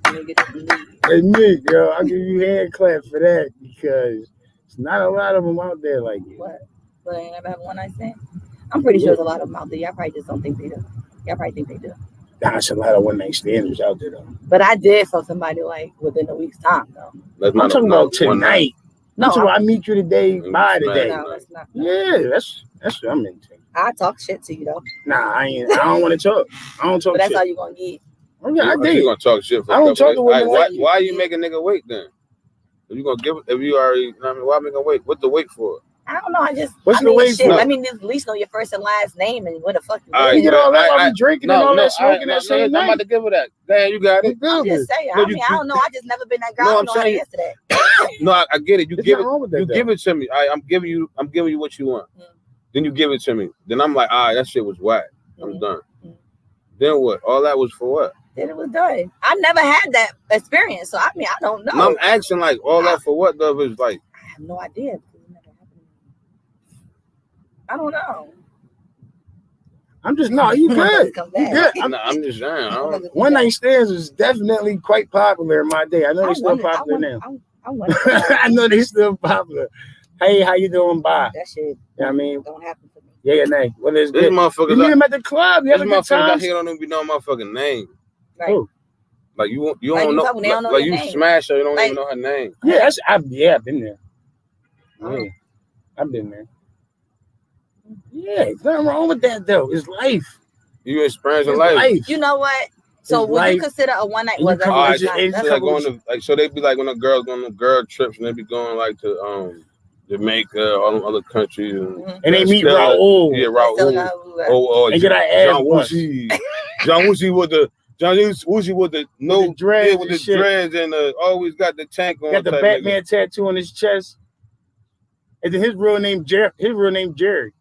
Hey, Nick, yo, I'll give you hand clap for that because it's not a lot of them out there like you. What? But I ain't never have one night stand? I'm pretty sure there's a lot of them out there. Y'all probably just don't think they do. Y'all probably think they do. That's a lot of one night standers out there though. But I did for somebody like within a week's time though. I'm talking about tonight. No, I meet you today, by today. No, that's not. Yeah, that's what I'm into. I talk shit to you though. Nah, I don't want to talk. I don't talk But that's shit. all you gonna get. Oh, yeah, I You did. gonna talk shit for I don't talk to women why like are you making nigga wait then? If you gonna give if you already, you know what I mean, why make him wait? What the wait for? I don't know. What's the wait shit. for? Let me at least know your first and last name and what the fuck. You get all that while we drinking and all that smoking that same night. I'm about to give her that. Damn, you got it. I'm just saying. I don't know. I just never been that girl. No, I I'm don't know how to saying- answer that. No, I get it. You There's give it. nothing wrong with that, You though. give it to me. I'm giving you what you want. Then you give it to me. Then I'm like, that shit was whack. I'm done. Then what? All that was for what? Then it was done. I never had that experience, so I don't know. No, I'm asking like all that for what though? Is like I have no idea. I don't know. I'm just you good. You good. I'm just saying. One night stands is definitely quite popular in my day. I know they're still popular now. I know they're still popular. Hey, how you doing? Bye. That shit. You know what I mean? Don't happen for me. Yeah, yeah, nay. What is This good? motherfucker. You meet him at the club. You have a good time. Out here don't even know motherfucking name. Right. Who? Like you Like don't know. they don't know Like your you name. smash her, you don't Like- even know her name. Yeah, I've been there. Oh. Yeah, I've been there. Yeah, there's nothing wrong with that though. It's life. You experiencing It's life. You know what? So It's would you like- consider a one night? and Was you that come All with right, your one age, night? so like going to like so they be like when the girls going on girl trips and they be going like to Jamaica, all them other countries And they meet still, Raul. Yeah, Raul. Oh, and get our ass John bust. Woozy. John Woozy with the no the dreads yeah, with the and shit. dreads and always got the tank on. Got the type Batman nigga. tattoo on his chest. And then his real name Jerry. That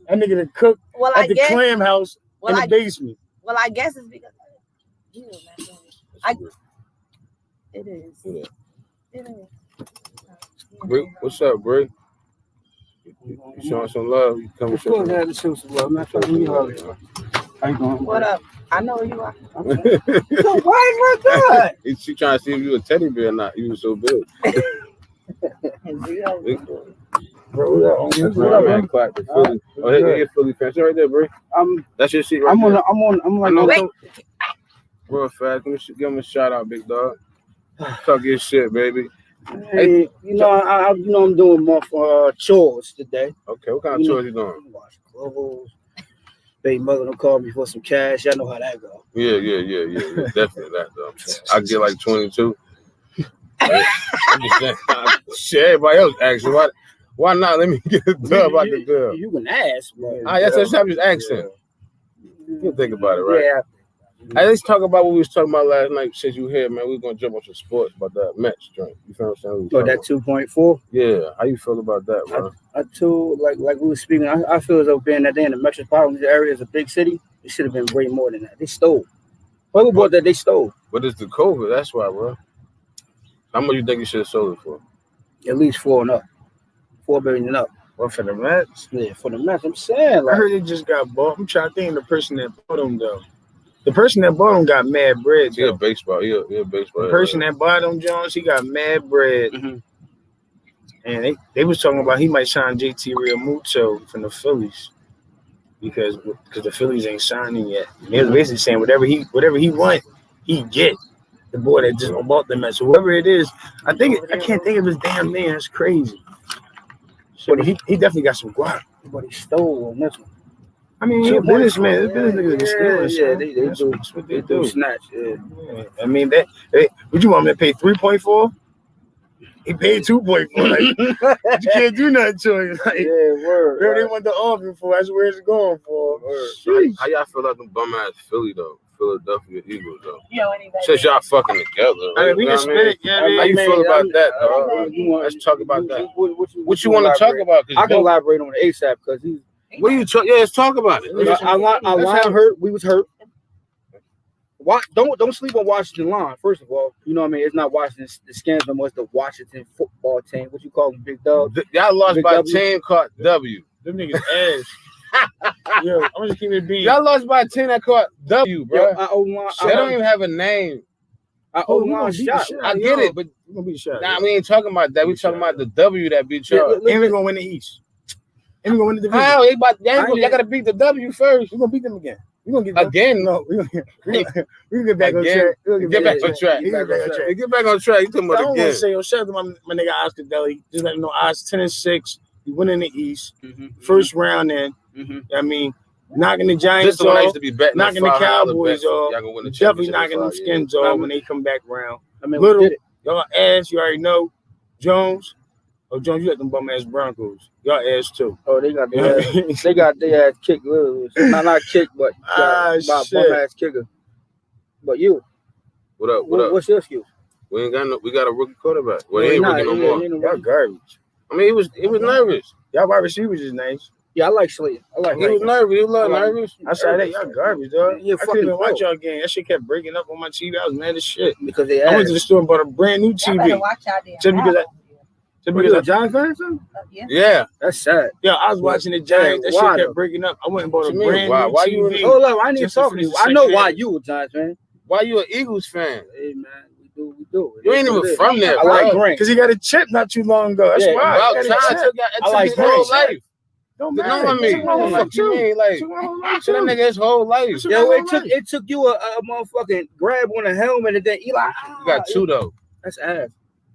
nigga the cook Well, at I the guess. clam house Well, in the basement. Well, I guess it's because. It is. Yeah. It is. Bree, what's up, Bree? You showing some love? You coming Of course, I had to show some love. Not fucking you up. How you doing? What up? I know who you are. So why is that? She trying to see if you a teddy bear or not. You was so big. Bro, That's my man, Clark, the Philly. Oh, hey, Philly fan. Sit right there, Bree. That's your seat right I'm there. like, Wait. Real fast. Give him a shout out, big dog. Talk your shit, baby. hey, I'm doing more chores today. Okay, what kind of chores you doing? Wash clothes. Baby mother don't call me for some cash. Y'all know how that go. Yeah. Definitely that, though. I get like 22. I'm just saying, shit, everybody else asking. Why not? Let me get a dub out the girl. You can ask, man. That's what I'm just asking. You think about it, right? Yeah. Hey, let's talk about what we was talking about last night. Since you here, man, we're gonna jump on some sports about that Mets joint. You feel what I'm saying? Oh, that 2.4. Yeah. How you feel about that, bro? I told, like we were speaking, I feel as though being that they in the metropolitan area is a big city, it should have been way more than that. They stole. Whoever bought that, they stole. But it's the COVID. That's why, bro. How much you think you should have sold it for? At least 4 and up. $4 billion and up. What for the Mets? Yeah, for the Mets. I'm saying, I like, heard they just got bought. I'm trying to think of the person that bought them though. The person that bought him got mad bread. He a Though. baseball. He a baseball. The person that bought him, Jones, he got mad bread. Mhm. And they was talking about he might sign JT Realmuto from the Phillies because the Phillies ain't signing yet. And they was basically saying whatever he want, he get. The boy that just bought them at. So whoever it is, I can't think of his damn name. That's crazy. But he definitely got some guap. but he stole on this one. I mean, he's a businessman. This business niggas is stealing. Yeah, son. they That's do. what They they do. snatch. Yeah. Yeah. I mean, would you want me to pay 3.4? He paid 2.4. Like, you can't do nothing to him. Like, Word. where they want the offer for, that's where it's going for. How y'all feel like them bum ass Philly though? Philadelphia Eagles though. Yo, anybody? Since y'all fucking together. I mean, we you know can what I mean? spit it. Yeah, How you feel about that, dog? Let's talk about that. What you want to talk about? I can elaborate on it ASAP because he's. What are you talking? Yeah, let's talk about it. Our line hurt. We was hurt. Don't sleep on Washington line. First of all, you know what I mean. It's not Washington the Skins no more. It's the Washington football team. What you call them, Big Dub? Y'all lost Big by W. 10 caught W. Them niggas ass. Yo, I'm just keeping it being. Y'all lost by 10 that caught W, bro. Yo, They don't even have a name. line shot. I get it, but we're gonna beat the shot. nah, we ain't talking about that. We talking about the W that beat y'all. And we're gonna win the East. And we're gonna win the division. How? Y'all gotta beat the W first. We're gonna beat them again. We're gonna get Again? No, we're gonna get back on track. Get back on track. Get back on track. You talking I about don't want to again? say, shout out to my nigga Oscar Deli. Just let him know, odds 10-6. We win in the East. Mm-hmm. First round in. I mean, knocking the Giants This is when I off, used to be betting. knocking the Cowboys off, Y'all gonna win the definitely championship knocking them Skins off when they come back round. I mean, Little, we did it. y'all ass, you already know. Jones. Oh, Jones, you got them bum ass Broncos. Y'all ass too. Oh, they got their ass. They got their ass kicked. Literally. Not kicked, but by bum ass kicker. But you, What up? What up? What's your excuse? We ain't got no. We got a rookie quarterback. Well, he ain't rookie no more. Y'all garbage. I mean, he was nervous. Y'all wide receivers is nice. Yeah, I like Slayton. I like He was nervous. He was a little nervous. I saw that. Y'all garbage, dog. Yeah, I couldn't even watch y'all game. That shit kept breaking up on my TV. I was mad as shit. because they I went to the store and bought a brand new Y'all better TV. watch out there. Just because Because a Giants fan, son? Yeah. Yeah. That's sad. Yeah, I was watching the Giants. That Why shit though? kept breaking up. I went and bought a What you mean? brand Why? new Why you TV. Hold up, I ain't even Just to talking to you. finish I know second why half. you a Giants fan. Why you an Eagles fan? Hey man, we do. You ain't even from there, I bro. like green. Because he got a chip not too long ago. That's Yeah, why. About He got a time. chip. I like His whole green. life. Don't You matter. know what I mean? Took my whole What life the fuck you too. mean? Like, Took my whole life so that too. nigga his whole life. Took Yo, my it whole took life. you a motherfucking grab on the helmet and then Eli. You got two though. That's ass.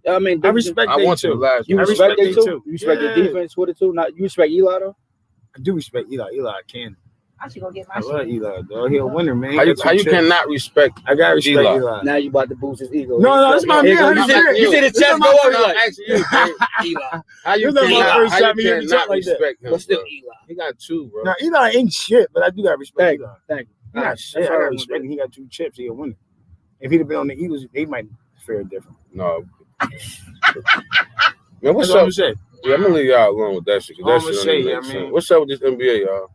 I mean, I respect I they want you to too. last. You I respect respect they they too. too. You respect the Yeah. defense with it too. Not you respect Eli though. I do respect Eli. Eli, I can. I should go get my I love shit. Eli, dog. He a winner, man. He How you got two chips. cannot respect? I gotta respect Eli. Eli. Now you about to boost his ego. No, that's my Here man. you That's see my the man. chest go This over is like Actually, you, Eli. how you This is my cannot? first How time you he ever talked cannot like that. respect him? But still bro? Eli. He got two, bro. Now, Eli ain't shit, but I do gotta respect Thank you. Eli. Thank you. He got shit. I gotta respect him. He got two chips. He a winner. If he'd have been on the Eagles, they might fare different. No. Man, what's That's what up? I'm saying. Yeah, I'm gonna leave y'all alone with that shit. 'Cause All that I'ma shit don't say, even I make mean- sense. What's up with this NBA, y'all?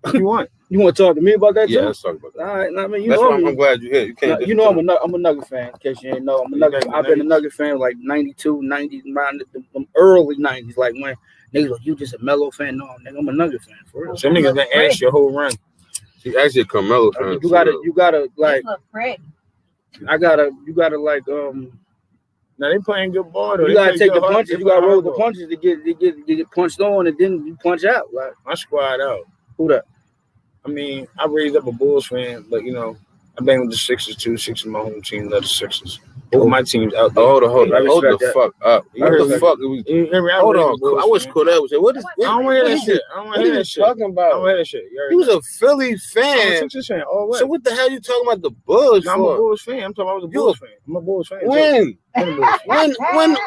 What you want? You want to talk to me about that Yeah, too? let's talk about that. All right, I mean, you That's know why I'm me. glad you're here. You can't. You know I'm a Nugget fan. In case you didn't know, I'm a You Nugget. got I've been a Nuggets? Nugget fan like 92, 90, around the early 90s. Like when niggas like, you just a Mellow fan? No, nigga, I'm a Nugget fan for real. Some niggas been asked your whole run. He's actually a Carmelo fan. You gotta like, This look pretty. you gotta like, Now they playing good ball though. you They gotta play take good the hard- punches. they You gotta play roll hard the ball. punches to get punched on, and then you punch out. Like My squad out. who that? I mean, I raised up a Bulls fan, but you know, I bang with the Sixers too. Sixers my home team, love the Sixers. Both my teams out there. Oh, hold I on. Hold respect the that. fuck up. You What the respect fuck? Are we, You hear me? I hold raised on. a Bulls I wish fan. Cordell would say, what is I don't want to hear that shit. I don't want What to are hear you that shit. talking I don't about? want to hear that shit. You already He was know. a Philly I'm a fan. Sixers fan. All way. So what the hell you talking about the Bulls No, I'm a for? Bulls fan. I'm talking about I was a You Bulls fan. I'm a Bulls fan. too. When? I'm a Bulls fan.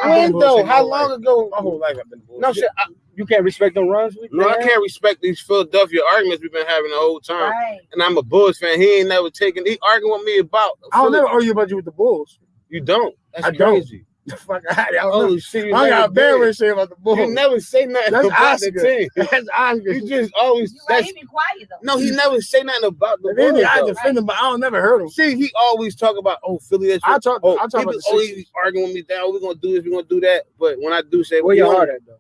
When Bulls though? fan my How whole long life. ago? My whole life I've been a Bulls No fan. shit. You can't respect them runs. No, I can't respect these Philadelphia arguments we've been having the whole time. Right. And I'm a Bulls fan. He ain't never taken. He arguing with me about. I don't Philly. never argue about you with the Bulls. You don't. That's I don't. crazy. The fuck out of here. I don't Oh know. shit! You I never got a bad did. way to say about the Bulls. You never say nothing That's about Oscar. the team. That's Oscar. You just always. You right, That's, he be quiet though. no, he never say nothing about the If anything, I Bulls. though. defend him, but I don't never heard him. See, he always talk about Philly. That's I talk people about the always Sixers. arguing with me down. We're gonna do this. We're gonna do that. But when I do say, Where your heart at though?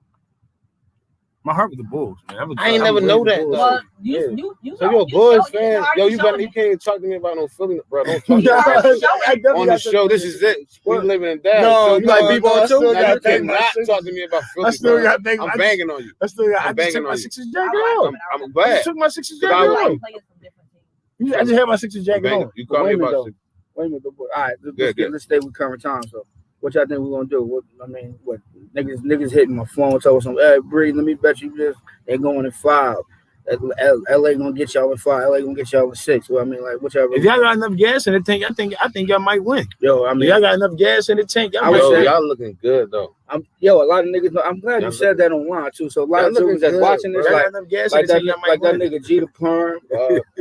My heart with the Bulls, man. I ain't never know that, though. Well, Yeah. you So you're a Bulls fan? Yo, you can't even talk to me about no Philly, bro. Don't talk to me Nah, about I it. definitely On the got show. This is it. We living in Dallas. No, so you like B-ball I too? still Now, got you cannot bang my talk to me about Philly, I still bro. got bang. I'm banging on you. I still got. I'm I just banging took my on you. Sixers jacket off. I'm I glad. just took my Sixers But jacket I off. I just had my Sixers I'm jacket banging. on. You call me Wait a minute, about though. Sixers. Wait a minute. All right, Good. let's stay with current time. So, what y'all think we're gonna do? What niggas hitting my phone, telling some, hey, Bree, let me bet you this. They're going in 5. LA gonna get y'all in 5. LA gonna get y'all in 6. Well, I mean, like whichever. If y'all got enough gas in the tank, I think y'all might win. Yo, I If mean, y'all got enough gas in the tank, y'all I might would Yo, say- win. y'all looking good though. a lot of niggas know. I'm glad Y'all you said that online too. So a lot y'all of dudes looking that's good, watching If this, y'all like got enough gas in the tank, y'all might like that win. nigga G the Perm,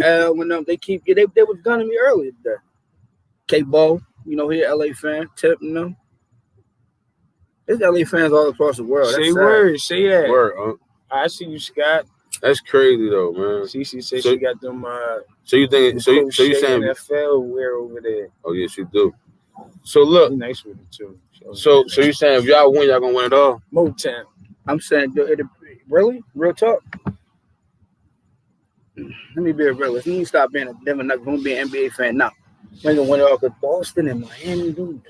L and them, they was gunning me earlier today. K-Bo, he a LA fan, Tip, There's LA fans all across the world. Say That's sad. word, say that. Word, I see you, Scott. That's crazy though, man. Cece said So- she got them. So you think? So you saying? NFL wear over there? Oh yes, you do. So look. He nice with it too. So you saying if y'all win, y'all gonna win it all? Motown. I'm saying, really? Real talk? Let me be a realist. You need to stop being a Denver Nuggets. Don't be an NBA fan now. We ain't gonna win it all because Boston and Miami do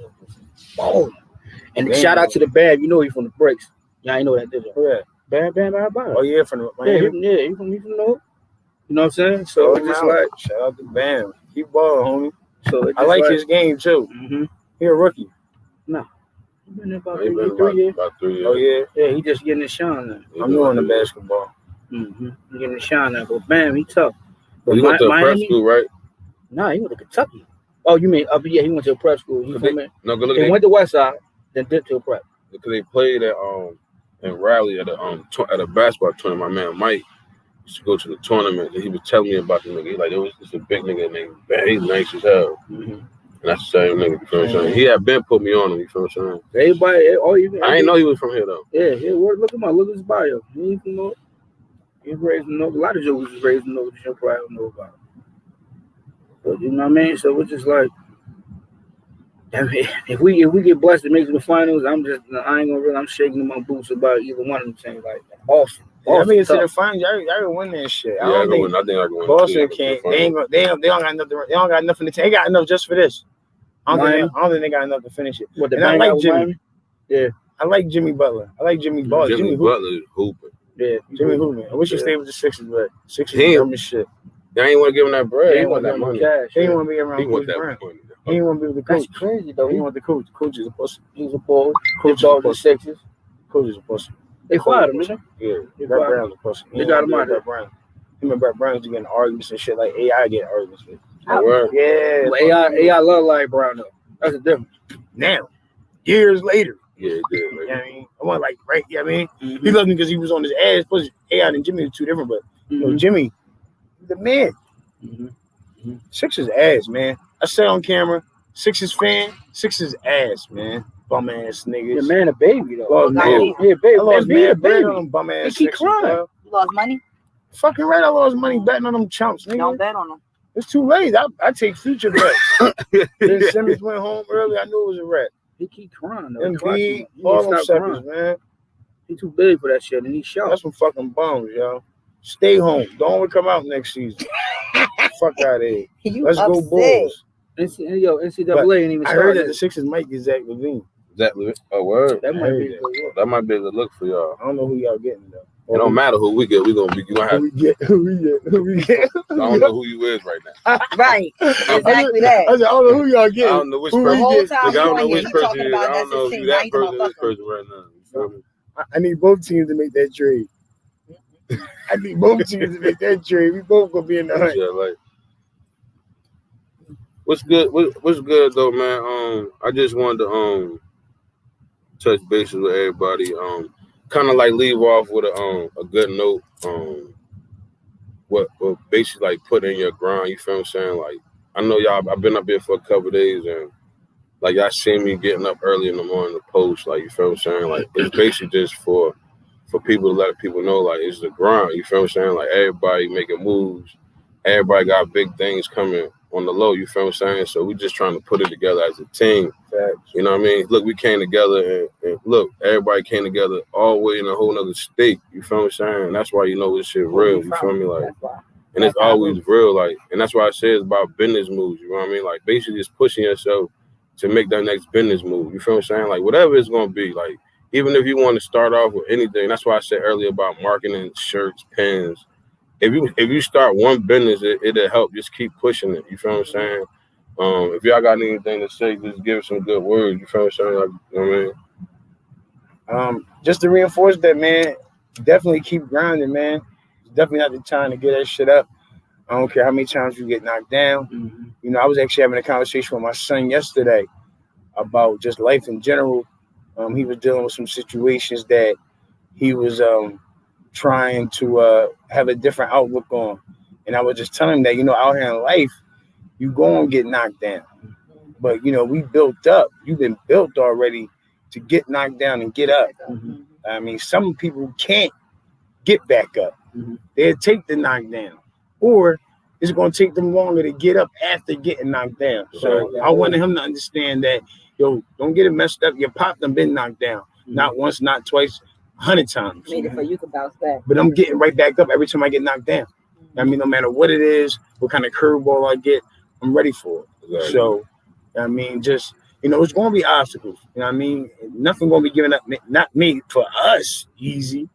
ball. And shout out to the Bab. You know he from the Breaks. Yeah, I know that, did you? Yeah. Bab. Oh yeah, from the Miami. Yeah, he from North. You know what I'm saying? So it's just like shout out to Bam. He balling, homie. So I like his game too. Mm-hmm. He a rookie. No. He been there about He been 3 years. about 3 years. Oh yeah. Yeah, he just getting his shine now. I'm new on the basketball. Mm-hmm. He getting his shine now. But Bam, he tough. But He went to a prep Miami, school, right? Nah, he went to Kentucky. Oh, you mean yeah, he went to a prep school. He Look, went to West Side, then did to a prep. Because they played at in Raleigh at a basketball tournament. My man Mike used to go to the tournament, and he was telling me about the nigga. He like, there was just a big nigga named Ben. He's nice as hell. Mm-hmm. And that's the same nigga. You feel what I'm saying? He had been put me on him. You feel what I'm saying? Everybody, I ain't know he was from here though. Yeah, look at his bio. He ain't from North. He was raised in North. A lot of jokers was raised in North. You probably don't know about it. But you know what I mean? So it's just like, I mean, if we get blessed to make it to the finals, I ain't gonna really. I'm shaking my boots about either one of them things. Like awesome. I mean, it's to the finals. Y'all can win that shit. Yeah, I think I can win. Boston can't. They don't got nothing. They don't got nothing to take. They got enough just for this. I don't think they got enough to finish it. What, and I like Jimmy. Miami? Yeah, I like Jimmy Butler. I like Jimmy Butler. Jimmy Butler is hooping. Yeah, Jimmy hooping. I wish he stayed with the Sixers, but Sixers He- dumb as shit. They ain't want to give him that bread. they He want want that that money. cash. He didn't want to be around He want Coach that Brown. money. He didn't want to be with the coach. That's crazy though. He didn't want the coach. The coach is a pussy. He's a ball. Coach Coach all the is a pussy. Sixers. Coach is a pussy. They fired him, didn't Yeah, They Brett fired him. Brown's a pussy. They got him out there. Brett Brown. Him and Brett Brown's getting arguments and shit like AI get arguments with. Oh, word. Yeah. they? Well, AI love like Brown though. That's the difference. Now, years later. Yeah, he did. You know what I mean? I want like right. You know what I mean? Mm-hmm. He loved me because he was on his ass. Plus, AI and Jimmy are two different, but you know, Jimmy, the man. Sixers ass, man. I said on camera, Sixers fan, Sixers ass, man. Bum ass niggas. The man a baby though. Lost money. Yeah, baby. I lost Be a mad bread baby. on them bum ass They keep Sixers, crying. bro. You lost money? Fucking right, I lost money betting on them chumps, nigga. Don't bet on them. It's too late. I take future bets. Then Simmons went home early. I knew it was a wreck. He keep crying though. MB, all them suckers, man. He too big for that shit, and he shot. That's some fucking bums, yo. Stay home. Don't ever come out next season. Fuck out of here. You Let's go upset. Bulls. NCAA ain't even I heard that started. the Sixers might get Zach LaVine. Exactly. Oh, word. That I might heard be a that. good look. That might be a good look for y'all. I don't know who y'all getting though. It don't matter who we get. We gonna have. Who we get. I don't know who you is right now. Right. Exactly I that. said, I don't know who y'all I getting. don't know which Who The person. whole get- time I don't you know on which here, you person talking it is. about I don't know if that's you the that team. person or this Fuck 'em. person right now. You feel me? I need both teams to make that trade. I need both teams to make that trade. We both gonna be in the hunt. Yeah, like. What's good? What's good though, man? I just wanted to touch bases with everybody. Kind of like leave off with a good note. What basically like put in your grind. You feel what I'm saying? Like I know y'all. I've been up here for a couple of days and like y'all seen me getting up early in the morning to post. Like you feel what I'm saying? Like it's basically just for people to let people know like it's the grind. You feel what I'm saying? Like everybody making moves. Everybody got big things coming on the low, you feel what I'm saying? So we just trying to put it together as a team. You know what I mean? Look, we came together and look, everybody came together all the way in a whole nother state. You feel what I'm saying? And that's why you know this shit real. You feel me? Like, and it's always real. Like, and that's why I say it's about business moves. You know what I mean? Like, basically just pushing yourself to make that next business move. You feel what I'm saying? Like, whatever it's gonna be. Like, even if you want to start off with anything, that's why I said earlier about marketing, shirts, pens. If you start one business, it'll help. Just keep pushing it. You feel what I'm saying? If y'all got anything to say, just give some good words. You feel what I'm saying? Like, you know what I mean? Just to reinforce that, man, definitely keep grinding, man. It's definitely not the time to get that shit up. I don't care how many times you get knocked down. Mm-hmm. You know, I was actually having a conversation with my son yesterday about just life in general. He was dealing with some situations that he was trying to have a different outlook on. And I was just telling him that, you know, out here in life, you go and get knocked down. But, you know, we built up. You've been built already to get knocked down and get up. Mm-hmm. I mean, some people can't get back up. They'll take the knockdown. Or it's going to take them longer to get up after getting knocked down. So I wanted him to understand that, yo, don't get it messed up. Your pop done been knocked down. Not once, not twice, 100 times. Made it for you to bounce back. But I'm getting right back up every time I get knocked down. I mean, no matter what it is, what kind of curveball I get, I'm ready for it. Exactly. So, I mean, just, you know, it's going to be obstacles. You know what I mean? Nothing going to be given up, not made for us easy.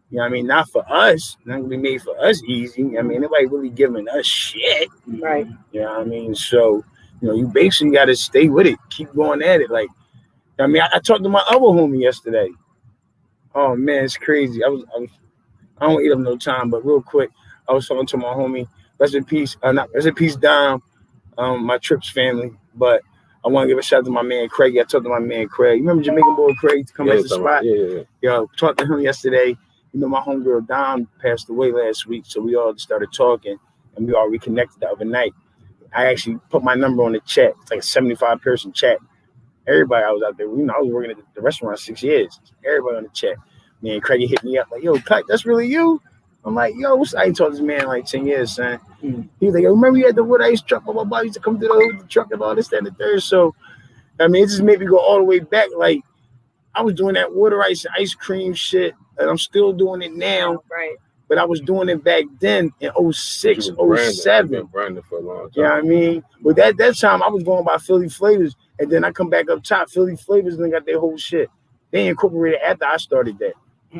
You know what I mean? Not for us. Not going to be made for us easy. I mean, nobody really giving us shit. Right. You know what I mean? So, you know, you basically got to stay with it. Keep going at it. Like, I mean, I talked to my other homie yesterday. Oh, man, it's crazy. I don't eat up no time, but real quick, I was talking to my homie. Rest in peace. Rest in peace, Dom, my Trips family. But I want to give a shout out to my man Craig. I talked to my man Craig. You remember Jamaican boy Craig to come at the spot? Yeah. Yo, talked to him yesterday. You know, my homegirl Dom passed away last week, so we all started talking, and we all reconnected the other night. I actually put my number on the chat. It's like a 75-person chat. Everybody I was out there. You know, I was working at the restaurant 6 years. Everybody on the chat. Man, Craig hit me up like, yo, Cut, that's really you? I'm like, yo, I ain't talked to this man like 10 years, son. He was like, yo, remember you had the wood ice truck, blah, blah, blah. He used to come to the truck and all this, that, and the third. So, I mean, it just made me go all the way back. Like, I was doing that water ice and ice cream shit, and I'm still doing it now. Right. But I was doing it back then in 06, 07. Brandon for a long time. You know what I mean? But that time, I was going by Philly Flavors, and then I come back up top. Philly Flavors and they got their whole shit. They incorporated after I started that.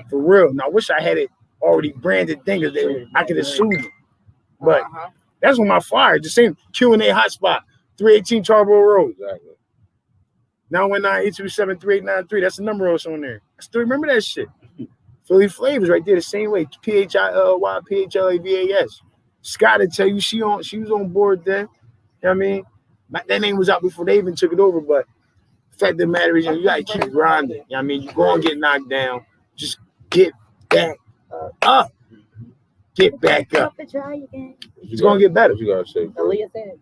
For real. Now, I wish I had it already branded thing, because I could have sued them. But that's on my flyer. The same Q&A hotspot, 318 Charborough Road. Exactly. 919-827-3893. That's the number also on there. I still remember that shit. Philly Flavors right there, the same way. PHILYPHLAVAS. Scott to tell you she was on board then. You know what I mean? That name was out before they even took it over, but the fact of the matter is, you gotta keep grinding. You know what I mean? You go and get knocked down. Just get back up. Get back up. It's gonna get better. What you gotta say? Aaliyah said.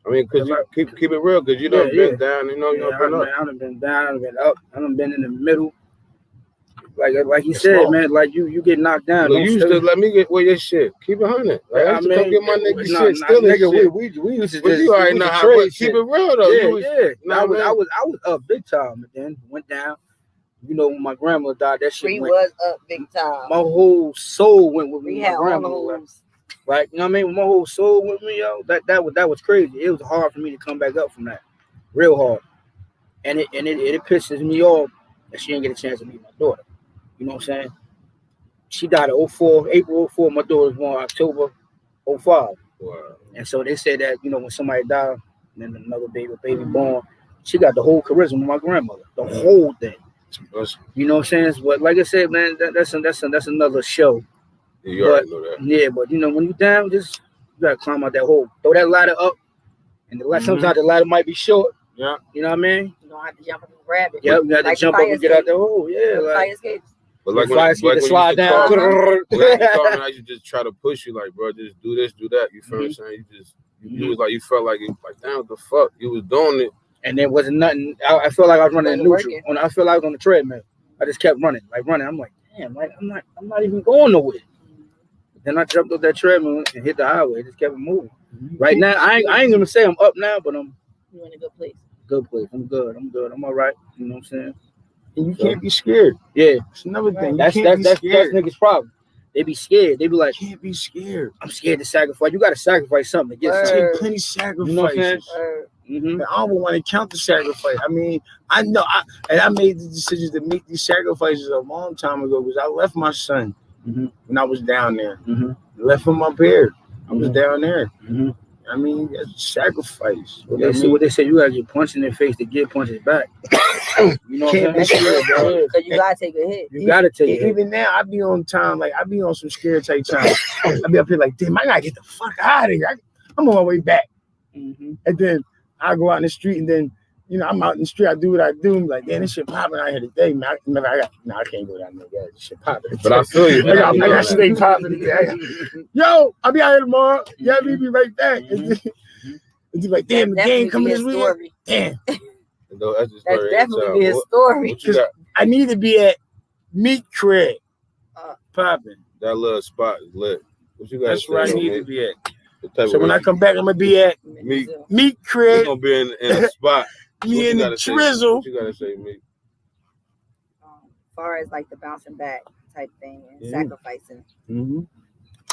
I mean, because you keep it real, because you done been down, you know, you've been up. I done been down, I done been up, I done been in the middle. Like he said, man, like you get knocked down. You used to let me get your shit. Keep it 100. Like, I used to come get my nigga shit. Still nigga, shit. We used to but just, you already know how to keep it real though. I was up big time, but then went down. You know, when my grandmother died, that shit was up big time. My whole soul went with me. We had all the like, you know what I mean? When my whole soul went with me, yo, that was crazy. It was hard for me to come back up from that. Real hard. And it pisses me off that she didn't get a chance to meet my daughter. You know what I'm saying? She died in April 04. My daughter was born October 05. Wow. And so they said that, you know, when somebody died, and then another baby born, she got the whole charisma of my grandmother. The whole thing. You know what I'm saying? But like I said, man, that's another show. Yeah, you already know that. Yeah, but you know, when you down, just you gotta climb out that hole. Throw that ladder up. And sometimes the ladder might be short. Yeah. You know what I mean? You don't have to jump up and grab it. Yep, you got to jump up and get out the hole. Yeah. Fire escapes. But like when you slide down. I used to just try to push you, like, bro, just do this, do that. You feel what I'm saying? You was like, you felt like, damn, what the fuck? You was doing it. And there wasn't nothing. I felt like I was running in neutral. I felt like I was on the treadmill. I just kept running. I'm like, damn, like I'm not even going nowhere. Then I jumped up that treadmill and hit the highway. Just kept moving. Right now, I ain't gonna say I'm up now, but I'm. You're in a good place. Good place. I'm good. I'm all right. You know what I'm saying? And you can't be scared. Yeah, it's another thing. That's niggas' problem. They be scared. They be like, can't be scared. I'm scared to sacrifice. You got to sacrifice something to get something. Plenty sacrifices. You know what I'm saying? I don't want to count the sacrifice. I mean, I know, I made the decision to make these sacrifices a long time ago because I left my son when I was down there. Left him up here. I was down there. I mean, that's a sacrifice. What they say, you gotta get punched in the face to get punches back. You know what I'm saying? So you gotta take a hit. You gotta take a hit. Even now, I be on time, like I be on some scared type time. I be up here like, damn, I gotta get the fuck out of here. I'm on my way back. And then I go out in the street, and then I'm out in the street. I do what I do. I'm like, damn, this shit popping out here today. Man, I can't go down there. This shit popping. But I feel you. I got stay popping today. Yo, I'll be out here tomorrow. Yeah, I'll be right back. It's like, damn, the game coming this week. Damn. That's definitely his story. I need to be at Meat Crab popping. That little spot is lit. What you got? That's where I need to be at. So when I come back, I'm gonna be at Meat Crib. We're gonna be in a spot. Me and the Drizzle. What you gotta say, Meat? As far as like the bouncing back type thing and sacrificing.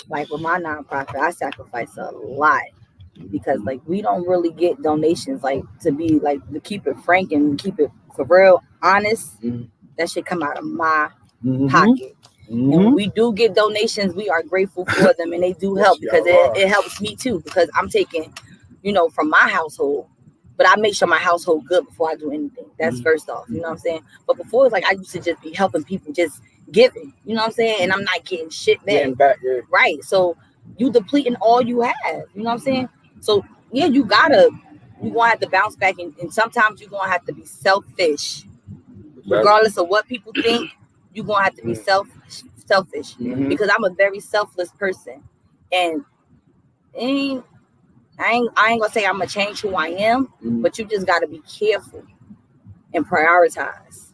Like with my nonprofit, I sacrifice a lot because like we don't really get donations like to be like to keep it frank and keep it for real honest. That should come out of my pocket. And when we do get donations, we are grateful for them and they do help because it helps me too because I'm taking, from my household. But I make sure my household good before I do anything. That's first off, you know what I'm saying? But before it's like I used to just be helping people, just giving, you know what I'm saying? And I'm not getting shit back. Right. So you depleting all you have, you know what I'm saying? So yeah, you're gonna have to bounce back and sometimes you're gonna have to be selfish. Regardless of what people think, you're gonna have to be selfish. Because I'm a very selfless person. And I ain't gonna say I'm gonna change who I am, but you just gotta be careful and prioritize.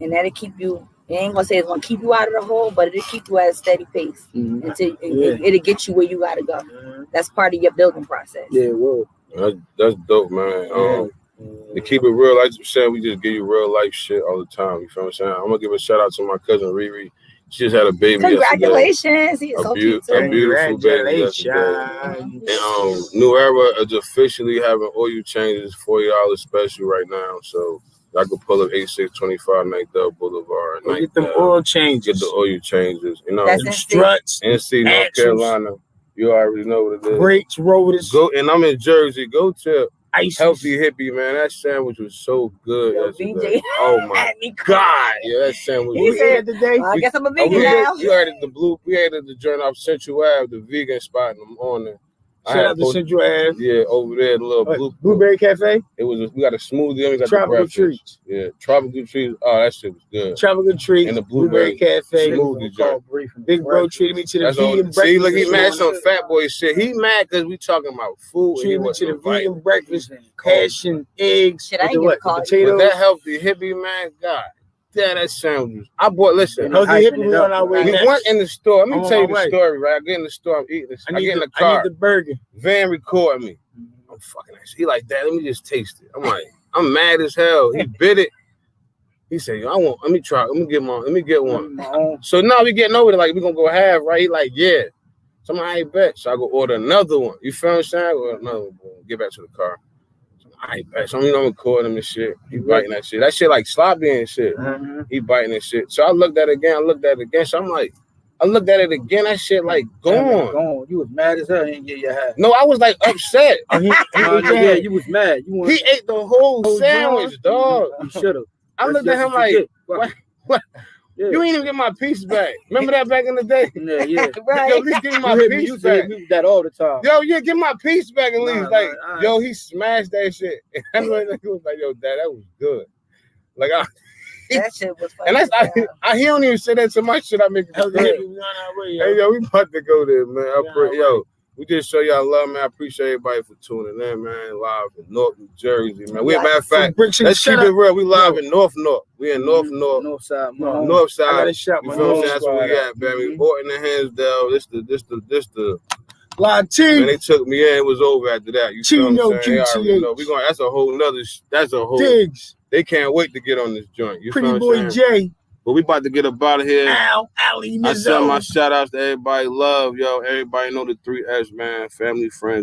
And that'll keep you, I ain't gonna say it's gonna keep you out of the hole, but it'll keep you at a steady pace until it'll get you where you gotta go. That's part of your building process. Yeah, well. That's dope, man. To keep it real, like you said, we just give you real life shit all the time. You feel what I'm saying? I'm gonna give a shout out to my cousin Riri. She just had a baby. Congratulations! He's so cute. A beautiful baby yesterday. And New Era is officially having oil changes, $40 special right now. So I could pull up 8625 Ninth Boulevard. Get them oil changes. Get the oil changes. That's struts. NC, North Carolina. You already know what it is. Brakes, rotors. Go, and I'm in Jersey. Go to Ice. Healthy Hippie, man. That sandwich was so good yesterday. BJ Oh my God. Yeah, that sandwich was said today. I guess I'm a vegan now. We had the joint off Central Ave, the vegan spot in the morning. Shout out to Central Ave. Yeah, over there, the little Blueberry Cafe. We got a smoothie and we got Tropical the Treats. Yeah, Tropical Treats. Oh, that shit was good. Tropical Treats. And the Blueberry Cafe. Smoothie joint. Big bro treated me to the vegan breakfast. See, look, he mad some fat boy shit. He mad because we talking about food. Treated me to the vegan breakfast. Hash and eggs. Shit, I ain't get a call. Potatoes. That Healthy Hippie, man, God. Yeah, that sandwich. I bought, listen. Healthy Hippie, we on our way We next. went in the store. Let me tell you the way. story, right? I get in the store, I'm eating this. I get in the I car. need the burger. Van recording me. I'm fucking that shit. He like, Dad, let me just taste it. I'm like, I'm mad as hell. He bit it. He said, let me try. Let me get one. So now we getting over it, like, we gonna go half, right? He like, yeah. So I'm like, I ain't bet. So I go order another one. You feel what I'm saying? Order another one. Get back to the car. I ain't bet. So I'm recording him and shit. He biting that shit. That shit like sloppy and shit. He biting that shit. So I looked at it again. So I'm like, I looked at it again. That shit like gone. You was mad as hell. He didn't get your hat. No, I was like upset. Yeah, you was mad. He ate the whole sandwich, dog. You should have. I looked at him like, what? Yeah. You ain't even get my piece back. Remember that back in the day? Yeah. Right. Yo, at least give me my piece You back. hit me that all the time. Yo, yeah, give my piece back at least. Right. Yo, he smashed that shit. And he was like, yo, Dad, that was good. Like, That shit was funny. and that's he don't even say that to my shit. I make it Healthy good. Hippie, we on our way, Hey, yo, we about to go there, man. Yeah, We just show y'all love, man. I appreciate everybody for tuning in, man. Live in North New Jersey, man. We, matter of fact, let's keep it real. We live in North. We in North. North side. North side. I gotta shout You my feel what I'm North saying? That's where we squad at, baby. Orton and Hansdale. This the. Latte. Man, they took me in. It was over after that. You feel what I'm saying? They already know. That's a whole nother. That's a whole. Diggs. They can't wait to get on this joint. You Pretty feel boy what I'm saying? Jay. But we about to get up out of here. Ali I Mizzo. send my shout outs to everybody. Love, yo. Everybody know the 3S, man. Family, friends.